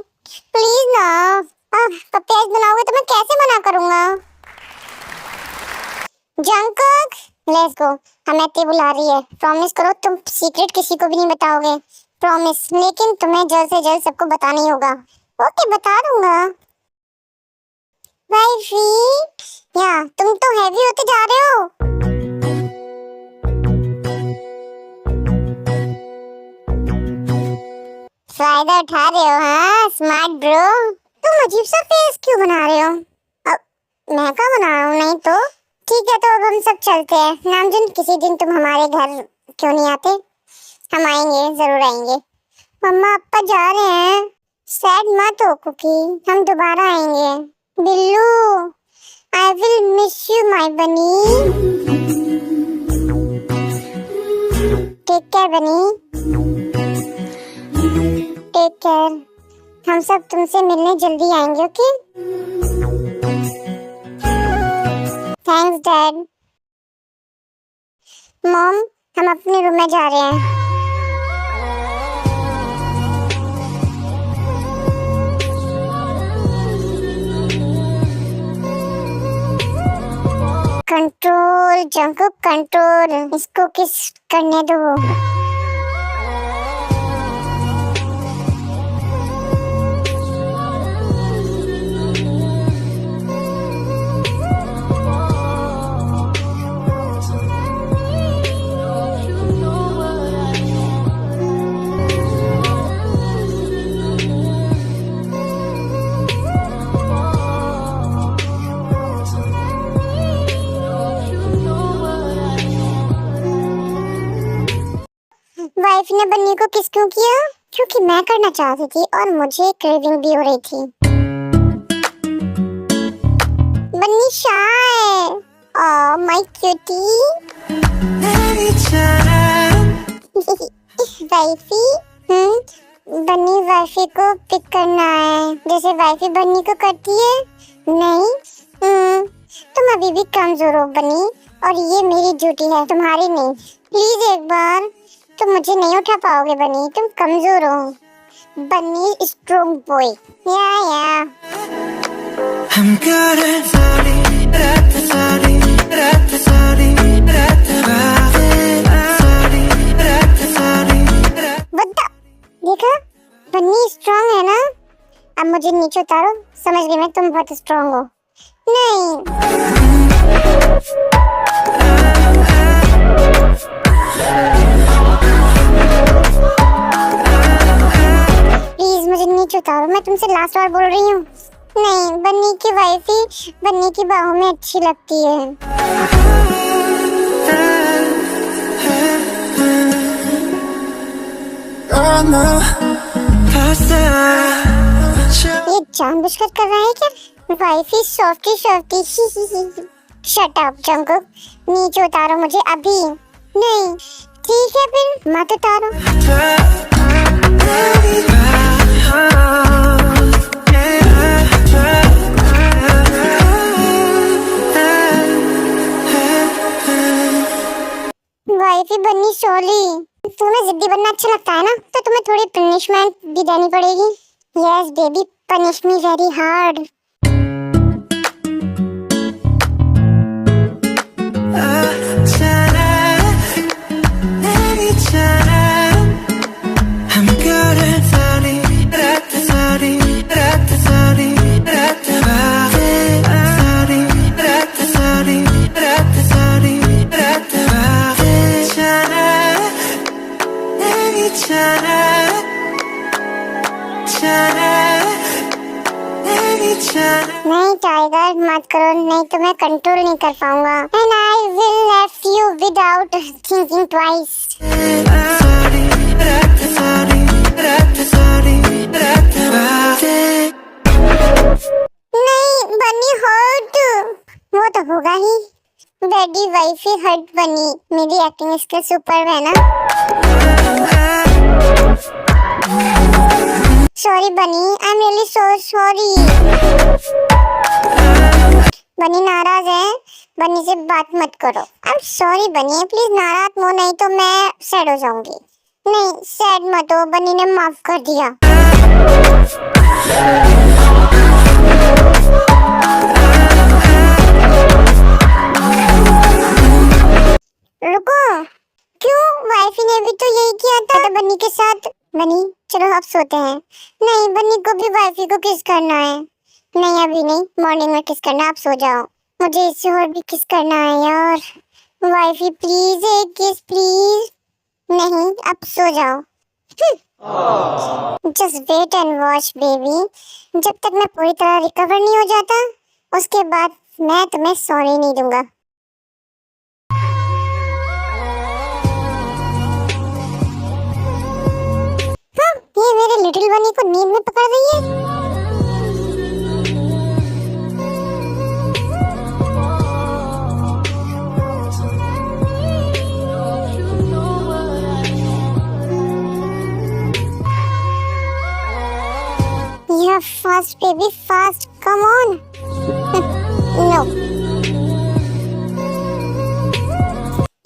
प्लीज ना। पप्पी बनाओगे तो मैं कैसे मना करूंगा? Jungkook let's go. हमें ते बुला रही है। प्रॉमिस करो तुम सीक्रेट किसी को भी नहीं बताओगे। प्रॉमिस। लेकिन तुम्हें जल्द से जल्द सबको बताना ही होगा। ओके बता दूंगा। वाइफी या तुम तो हैवी होते जा रहे हो। फायदा उठा रहे हो? हाँ स्मार्ट ब्रो। तुम अजीब सा फेस क्यों बना रहे हो? अब मैं क्या बना रहा हूँ? नहीं तो ठीक है, तो अब हम सब चलते हैं। नामजुन किसी दिन तुम हमारे घर क्यों नहीं आते? हम आएंगे, जरूर आएंगे। मम्मा अप्पा जा रहे हैं। सैड मत हो कुकी, हम दोबारा आएंगे। Billu I will miss you my बनी। टेक केयर बनी, टेक केयर। हम सब तुमसे मिलने जल्दी आएंगे। Okay thanks dad. मॉम हम अपने रूम में जा रहे हैं। कंट्रोल जंकुक कंट्रोल, इसको किस करने दो। वाइफ ने बन्नी को किस क्यों किया? क्योंकि मैं करना चाहती थी और मुझे क्रेविंग भी हो रही थी। Bunny shy, oh my cutie. Wifey Bunny wifey को पिक करना है जैसे वाइफी बन्नी को करती है। नहीं तुम अभी भी कमजोर हो बन्नी, और ये मेरी ड्यूटी है, तुम्हारी नहीं। प्लीज एक बार, तुम मुझे नहीं उठा पाओगे बनी, तुम कमजोर हो। बनी स्ट्रॉन्ग बॉय। या देखा बनी स्ट्रॉन्ग है ना? अब मुझे नीचे उतारो। समझ गई मैं, तुम बहुत स्ट्रॉन्ग हो। नहीं प्लीज मुझे नीचे उतारो, मैं तुमसे लास्ट बार बोल रही हूँ। नहीं बन्नी की वाइफी बन्नी की बाहों में अच्छी लगती है। ये जानबूझकर कर रहा है क्या? Wifey softie softie shut up Jungkook, नीचे उतारो मुझे अभी। नहीं ठीक है फिर मत उतारो। वाइफी बन्नी सोली, तुम्हें जिद्दी बनना अच्छा लगता है ना, तो तुम्हें थोड़ी पनिशमेंट भी देनी पड़ेगी। Yes baby, punish me very hard. नहीं टाइगर मत करो, नहीं तो मैं कंट्रोल नहीं कर पाऊंगा। And I will left you without thinking twice. नहीं बनी हर्ट, वो तो होगा ही। डैडी वाइफी हर्ट बनी, मेरी एक्टिंग स्किल सुपर है ना। सॉरी बनी, I am really so sorry. बनी नाराज है, बनी से बात मत करो। आई एम सॉरी बनी, प्लीज नाराज हो, नहीं तो मैं सैड हो जाऊंगी। नहीं सैड मत हो, बनी ने माफ कर दिया। रुको, क्यों? वाइफी ने भी तो यही किया था बनी के साथ। बनी चलो अब सोते हैं। नहीं बनी को भी वाइफी को किस करना है। नहीं अभी नहीं, मॉर्निंग में किस करना, आप सो जाओ। मुझे इससे और भी किस करना है यार। वाइफी प्लीज एक किस प्लीज। नहीं अब सो जाओ। Just wait and watch baby, जब तक मैं पूरी तरह रिकवर नहीं हो जाता उसके बाद मैं तुम्हें सोने नहीं दूंगा। ये मेरे लिटिल बनी को नींद में पकड़ रही है। Yeah, fast baby, fast, come on. No.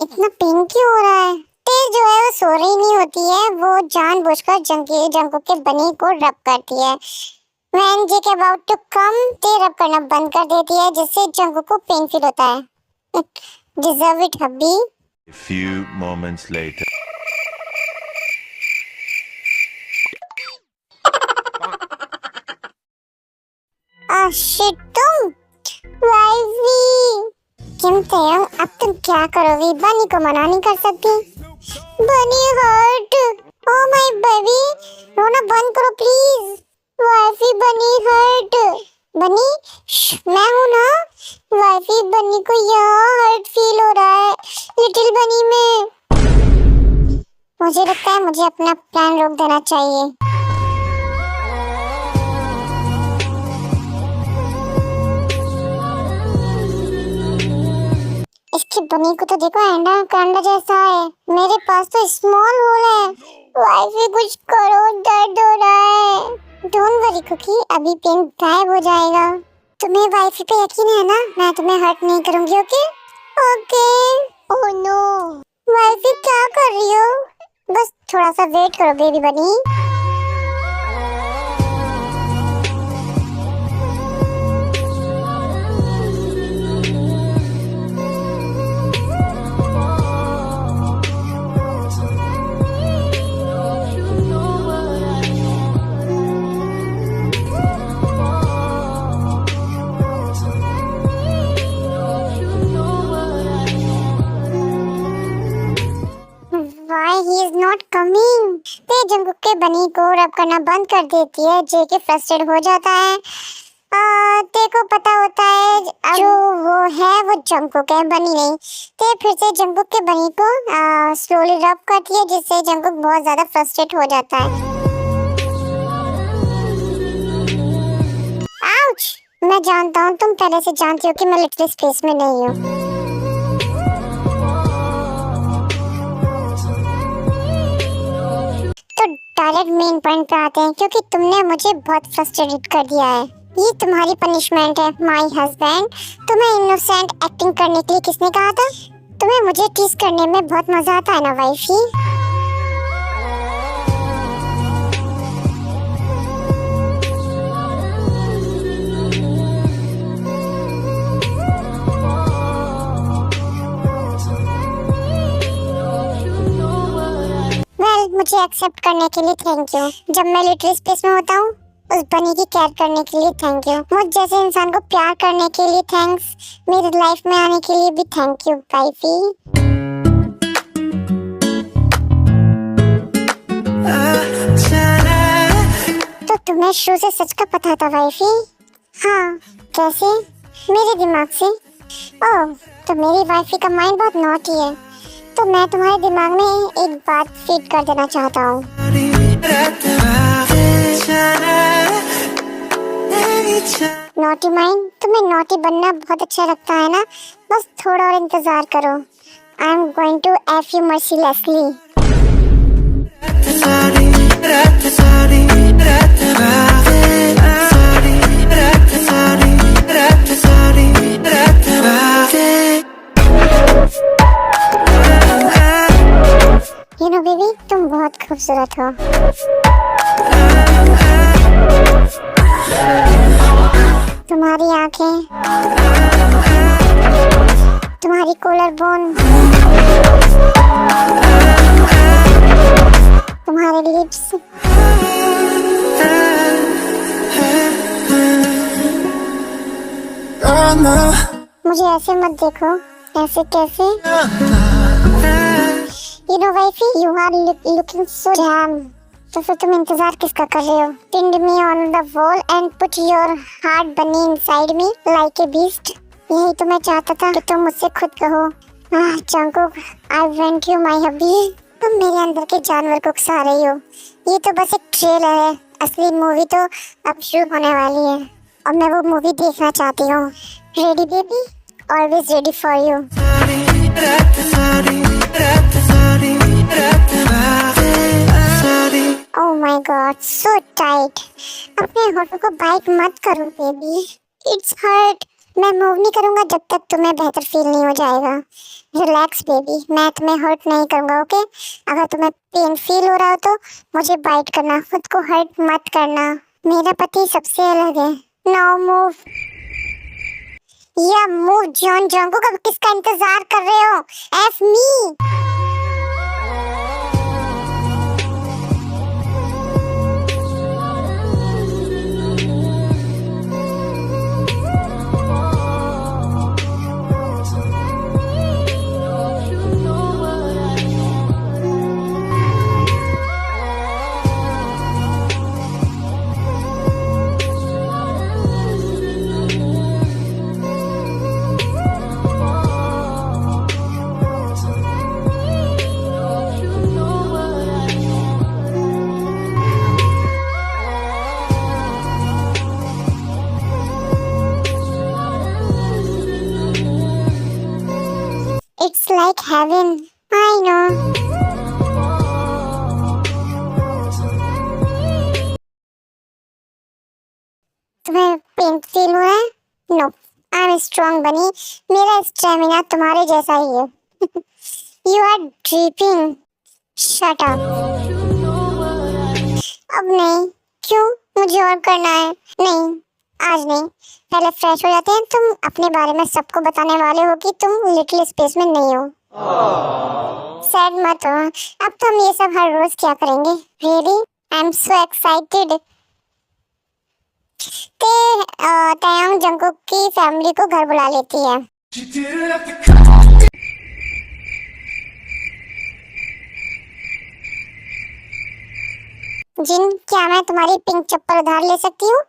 इतना पेन क्यों हो रहा है? तेज जो है वो सो रही नहीं होती है, वो जानबूझकर जंगकुक के बनी को रब करती है। When Jake about to come, ते रब करना बंद कर देती है, जिससे जंगकुक को पेन फील होता है। Deserve it, hubby. A few moments later. Shit तुम वाइफी किम तेयंग, अब तुम क्या करोगी? बनी को मना नहीं कर सकती। बनी हर्ट, ओह माय बेबी, रोना बंद करो प्लीज। वाइफी बनी हर्ट। बनी मैं हूँ ना। वाइफी बनी को यहाँ हर्ट फील हो रहा है लिटिल बनी में। मुझे लगता है मुझे अपना प्लान रोक देना चाहिए। इसकी बनी को तो देखो अंडा जैसा है, मेरे पास तो स्मॉल होल है। वाइफी कुछ करो, दर्द हो रहा है। डोंट वरी कुकी, अभी पेन गायब हो जाएगा। तुम्हें वाइफी पे यकीन है ना? मैं तुम्हें हर्ट नहीं करूंगी। Okay okay. Oh no wifey क्या कर रही हो? बस थोड़ा सा वेट करो बेबी बनी। He is not coming. ते जंगकुक के बनी को रब करना बंद कर देती है। जेके फ्रस्ट्रेट हो जाता है। ते को पता होता है जो वो है वो जंगकुक है, बनी नहीं। ते फिर से जंगकुक के बनी को स्लोली रब करती है, जिससे जंगकुक बहुत ज्यादा फ्रस्ट्रेट हो जाता है। आउच! मैं मैं जानता हूँ तुम पहले से जानती हो कि मैं लिटिल स्पेस में नहीं हूँ। तो डायरेक्ट मेन पॉइंट पे आते हैं, क्योंकि तुमने मुझे बहुत फ्रस्ट्रेटेड कर दिया है। ये तुम्हारी पनिशमेंट है माय हस्बैंड। तुम्हें इनोसेंट एक्टिंग करने के लिए किसने कहा था? तुम्हें मुझे टीज करने में बहुत मजा आता है ना वाइफी? मुझे एक्सेप्ट करने के लिए थैंक यू। जब मैं लिटिल स्पेस में होता हूँ उस बनी की केयर करने के लिए थैंक यू। मुझ जैसे इंसान को प्यार करने के लिए थैंक्स। मेरी लाइफ में आने के लिए भी थैंक यू वाइफी। तो तुम्हें शुरू से सच का पता था वाइफी? हाँ, कैसे? मेरे दिमाग से। ओह, तो मेरी वाइफी का माइंड बहुत नॉटी है। तो मैं तुम्हारे दिमाग में एक बात फीड कर देना चाहता हूँ। नॉटी माइंड, तुम्हें नॉटी बनना बहुत अच्छा लगता है ना? बस थोड़ा और इंतजार करो। I am going to F you mercilessly. You know baby, तुम बहुत खूबसूरत हो। तुम्हारी आंखें, तुम्हारी कॉलर बोन, तुम्हारे लिप्स, मुझे ऐसे मत देखो। ऐसे कैसे? You know wifey, you are looking so damn. तो फिर तुम इंतजार किसका कर रहे हो? Pinned me on the wall and put your heart bunny inside me like a beast. यही तो मैं चाहता था कि तुम मुझसे खुद कहो, Jungkook, I want you my hubby. तुम मेरे अंदर के जानवर को उकसा रही हो। ये तो बस एक ट्रेलर है, असली मूवी तो अब शुरू होने वाली है और मैं वो मूवी देखना चाहती हूँ। Ready baby? Always ready for you. Oh my God, so tight. अपने होठों को बाइट मत करो बेबी, इट्स हर्ट। मैं मूव नहीं करूँगा जब तक तुम्हें बेहतर फील नहीं हो जाएगा। रिलैक्स बेबी, मैं तुम्हें हर्ट नहीं करूँगा, ओके? अगर तुम्हें पेन फील हो रहा हो तो मुझे बाइट करना, खुद को हर्ट मत करना। मेरा पति सबसे अलग है। नाउ मूव या मूव जॉन जंगो, कब किसका इंतजार कर रहे हो? F me. It's like heaven. I know. तुम्हें पेन फील हो रहा है? No, I'm strong बनी। मेरा स्टेमिना तुम्हारे जैसा ही है। You are dripping. Shut up. अब नहीं। क्यों? मुझे और करना है। नहीं, आज नहीं। पहले फ्रेश हो जाते हैं। तुम अपने बारे में सबको बताने वाले हो कि तुम लिटिल स्पेस में नहीं हो। सैड मत हो। अब तो हम ये सब हर रोज क्या करेंगे? Really? I'm so excited. Tayang Jungkook की फैमिली को घर बुला लेती है। जिन, क्या मैं तुम्हारी पिंक चप्पल उधार ले सकती हूँ?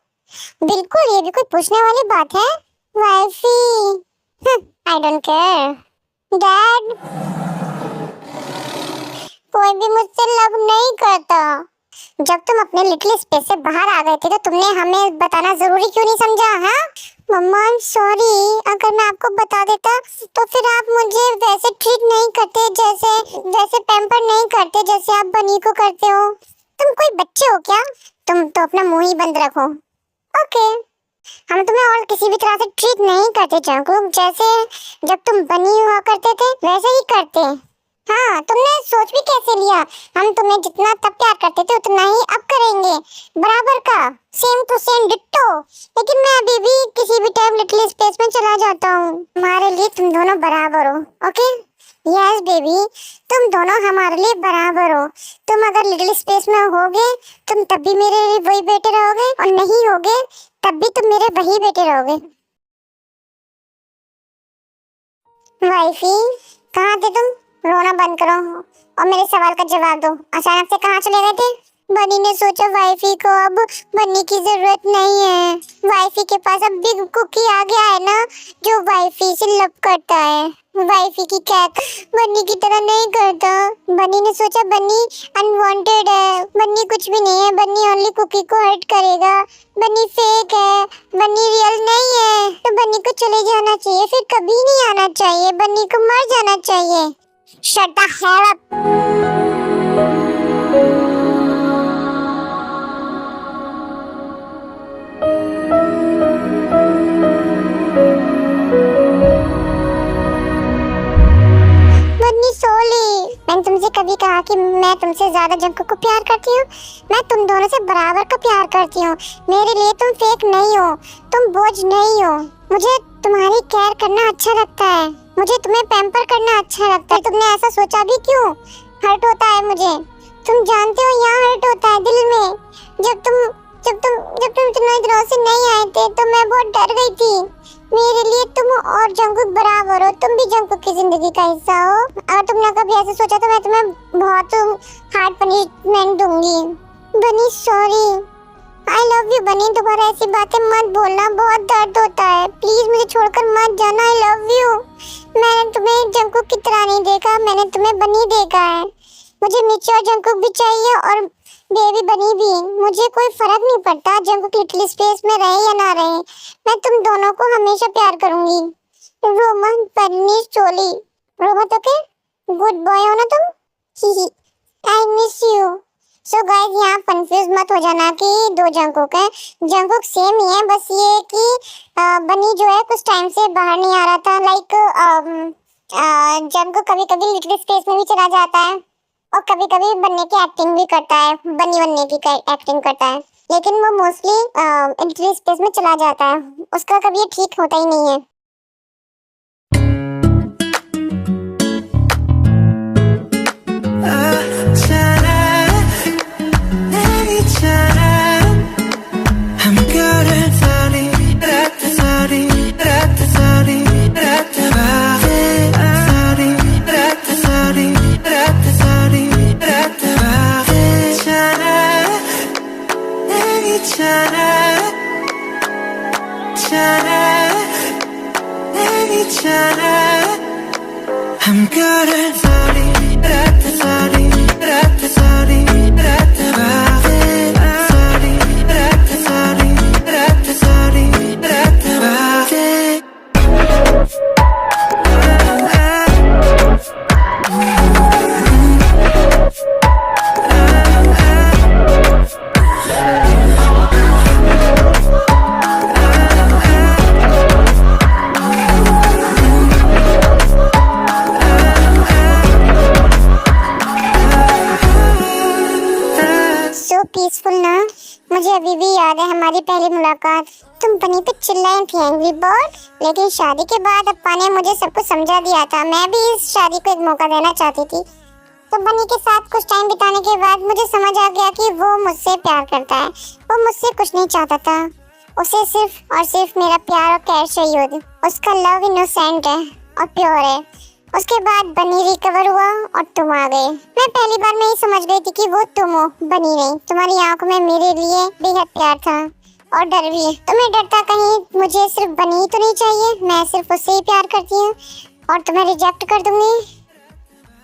बिल्कुल, ये भी कोई पूछने वाली बात है? Wifey, I don't care. Dad, कोई भी मुझसे लव नहीं करता। जब तुम अपने लिटिल स्पेस से बाहर आ गए थे तो तुमने हमें बताना जरूरी क्यों नहीं समझा? हाँ, मम्मा आई एम सॉरी, अगर मैं आपको बता देता तो फिर आप मुझे वैसे ट्रीट नहीं करते, जैसे पैम्पर नहीं करते जैसे आप बनी को करते हो। तुम कोई बच्चे हो क्या? तुम तो अपना मुंह ही बंद रखो। ओके, हम तुम्हें और किसी भी तरह से ट्रीट नहीं करते जंकुक, जैसे जब तुम बनी हुआ करते थे वैसे ही करते। हाँ, तुमने सोच भी कैसे लिया? हम तुम्हें जितना तब प्यार करते थे उतना ही अब करेंगे, बराबर का, सेम टू सेम डिट्टो। लेकिन मैं अभी भी किसी भी टाइम लिटिल स्पेस में चला जाता हूँ। हमारे लिए तुम दोनों बराबर हो। ओके यस बेबी, तुम दोनों हमारे लिए बराबर हो। तुम अगर लिटिल स्पेस में होगे तुम तब भी मेरे वही बेटे रहोगे, और नहीं होगे तब भी तुम मेरे वही बेटे रहोगे। वाइफी, कहाँ थे तुम? रोना बंद करो और मेरे सवाल का जवाब दो। अचानक से कहाँ चले गए थे? बनी ने सोचा वाइफी को अब बनी की जरूरत नहीं है। वाइफी के पास अब बिग कुकी आ गया है ना, जो वाइफी से लव करता है। वाइफी की कैट बनी की तरह नहीं करता। बनी ने सोचा बनी अनवांटेड है, बनी कुछ भी नहीं है, बनी ओनली कुकी को हर्ट करेगा, बनी फेक है, बनी रियल नहीं है। तो बनी को चले जाना चाहिए, फिर कभी नहीं आना चाहिए, बनी को मर जाना चाहिए। Shut the hell up! बन्नी सोली, मैंने तुमसे कभी कहा कि मैं तुमसे ज्यादा जंकुक को प्यार करती हूँ? मैं तुम दोनों से बराबर का प्यार करती हूँ। मेरे लिए तुम फेक नहीं हो, तुम बोझ नहीं हो। मुझे तुम्हारी केयर करना अच्छा लगता है, मुझे तुम्हें पैम्पर करना अच्छा लगता है। तुमने ऐसा सोचा भी क्यों? हर्ट होता है मुझे, तुम जानते हो, यहाँ हर्ट होता है दिल में। जब तुम इतने दिनों से नहीं आए थे तो मैं बहुत डर गई थी। मेरे लिए तुम और जंकुक बराबर हो, तुम भी जंकुक की जिंदगी का हिस्सा हो। अगर तुमने कभी ऐसे सोचा तो मैं तुम्हें बहुत हार्ड पनिशमेंट दूंगी। बनी सॉरी, आई लव यू बनी, दोबारा ऐसी बातें मत बोलना, बहुत दर्द होता है। प्लीज मुझे छोड़कर मत जाना, आई लव यू। मैंने तुम्हें जंकुक की तरह नहीं देखा, मैंने तुम्हें बनी देखा है। मुझे मैच्योर जंकुक भी चाहिए और बेबी बनी भी। मुझे कोई फर्क नहीं पड़ता जंकुक लिटिल स्पेस में रहे या ना रहे, मैं तुम दोनों को हमेशा प्यार करूंगी। रोमा बनी चोली, रोमा तो के गुड बॉय हो ना तुम। ही I miss you. So guys, यहाँ कंफ्यूज मत हो जाना कि दो जंकुक है। जंकुक सेम ही है, बस ये कि बनी जो है कुछ टाइम से बाहर नहीं आ रहा था। लाइक जंकुक कभी कभी लिटिल स्पेस में भी चला जाता है और कभी कभी बनने की एक्टिंग भी करता है, बनी बनने की एक्टिंग करता है, लेकिन वो मोस्टली लिटिल स्पेस में चला जाता है। उसका कभी ये ठीक होता ही नहीं है। हम कर सारी रात सारी रात सारी रात बातें सारी रात सारी रात सारी रात बातें। पीसफुल ना। मुझे अभी भी याद है हमारी पहली मुलाकात। तुम बनी पे चिल्लाई थी एंग्री बर्ड, लेकिन शादी के बाद अप्पा ने मुझे सब कुछ समझा दिया था। मैं भी इस शादी को एक मौका देना चाहती थी। तो बनी के साथ कुछ टाइम बिताने के बाद मुझे समझ आ गया कि वो मुझसे प्यार करता है। वो मुझसे कुछ नहीं चाहता था, उसे सिर्फ और सिर्फ मेरा प्यार और केयर चाहिए। उसका लव इनोसेंट है और प्योर है। उसके बाद बनी रिकवर हुआ और तुम आ गए। मैं पहली बार में ही समझ गई थी कि वो तुम हो, बनी नहीं। तुम्हारी आंखों में मेरे लिए बेहद प्यार था और डर भी। तुम्हें डर था कहीं मुझे सिर्फ बनी ही तो नहीं चाहिए, मैं सिर्फ उससे ही प्यार करती हूँ और तुम्हें रिजेक्ट कर दूंगी।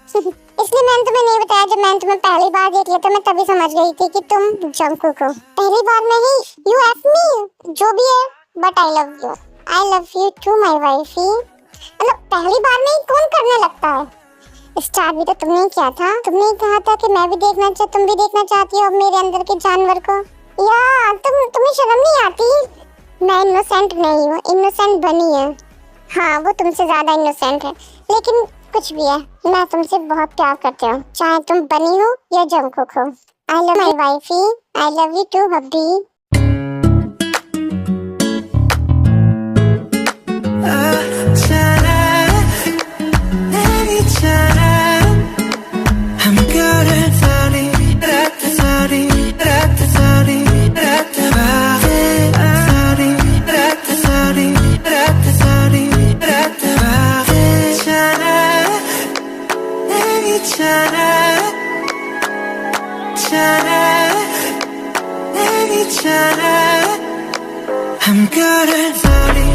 इसलिए मैंने तुम्हें नहीं बताया। जब मैंने तुम्हें पहली बार देख लिया तो मैं तभी समझ गई थी कि तुम जंकुक हो। पहली बार में ही यू हैव मी, जो भी है, but I love you. I love you too my wifey. मतलब पहली बार में ही कौन करने लगता है। स्टार्ट भी तो तुमने ही किया था। तुमने ही कहा था कि मैं भी देखना तुम भी देखना चाहती हो अब मेरे अंदर के जानवर को। यार तुम्हें शर्म नहीं आती? मैं इनोसेंट नहीं हूँ, इनोसेंट बनी है। हाँ वो तुमसे ज्यादा इनोसेंट है, लेकिन कुछ भी है, मैं तुमसे बहुत प्यार करती हूँ, चाहे तुम बनी हो या जंगकुक हो। I love my wifey, I love you too hubby. I'm good at sorry,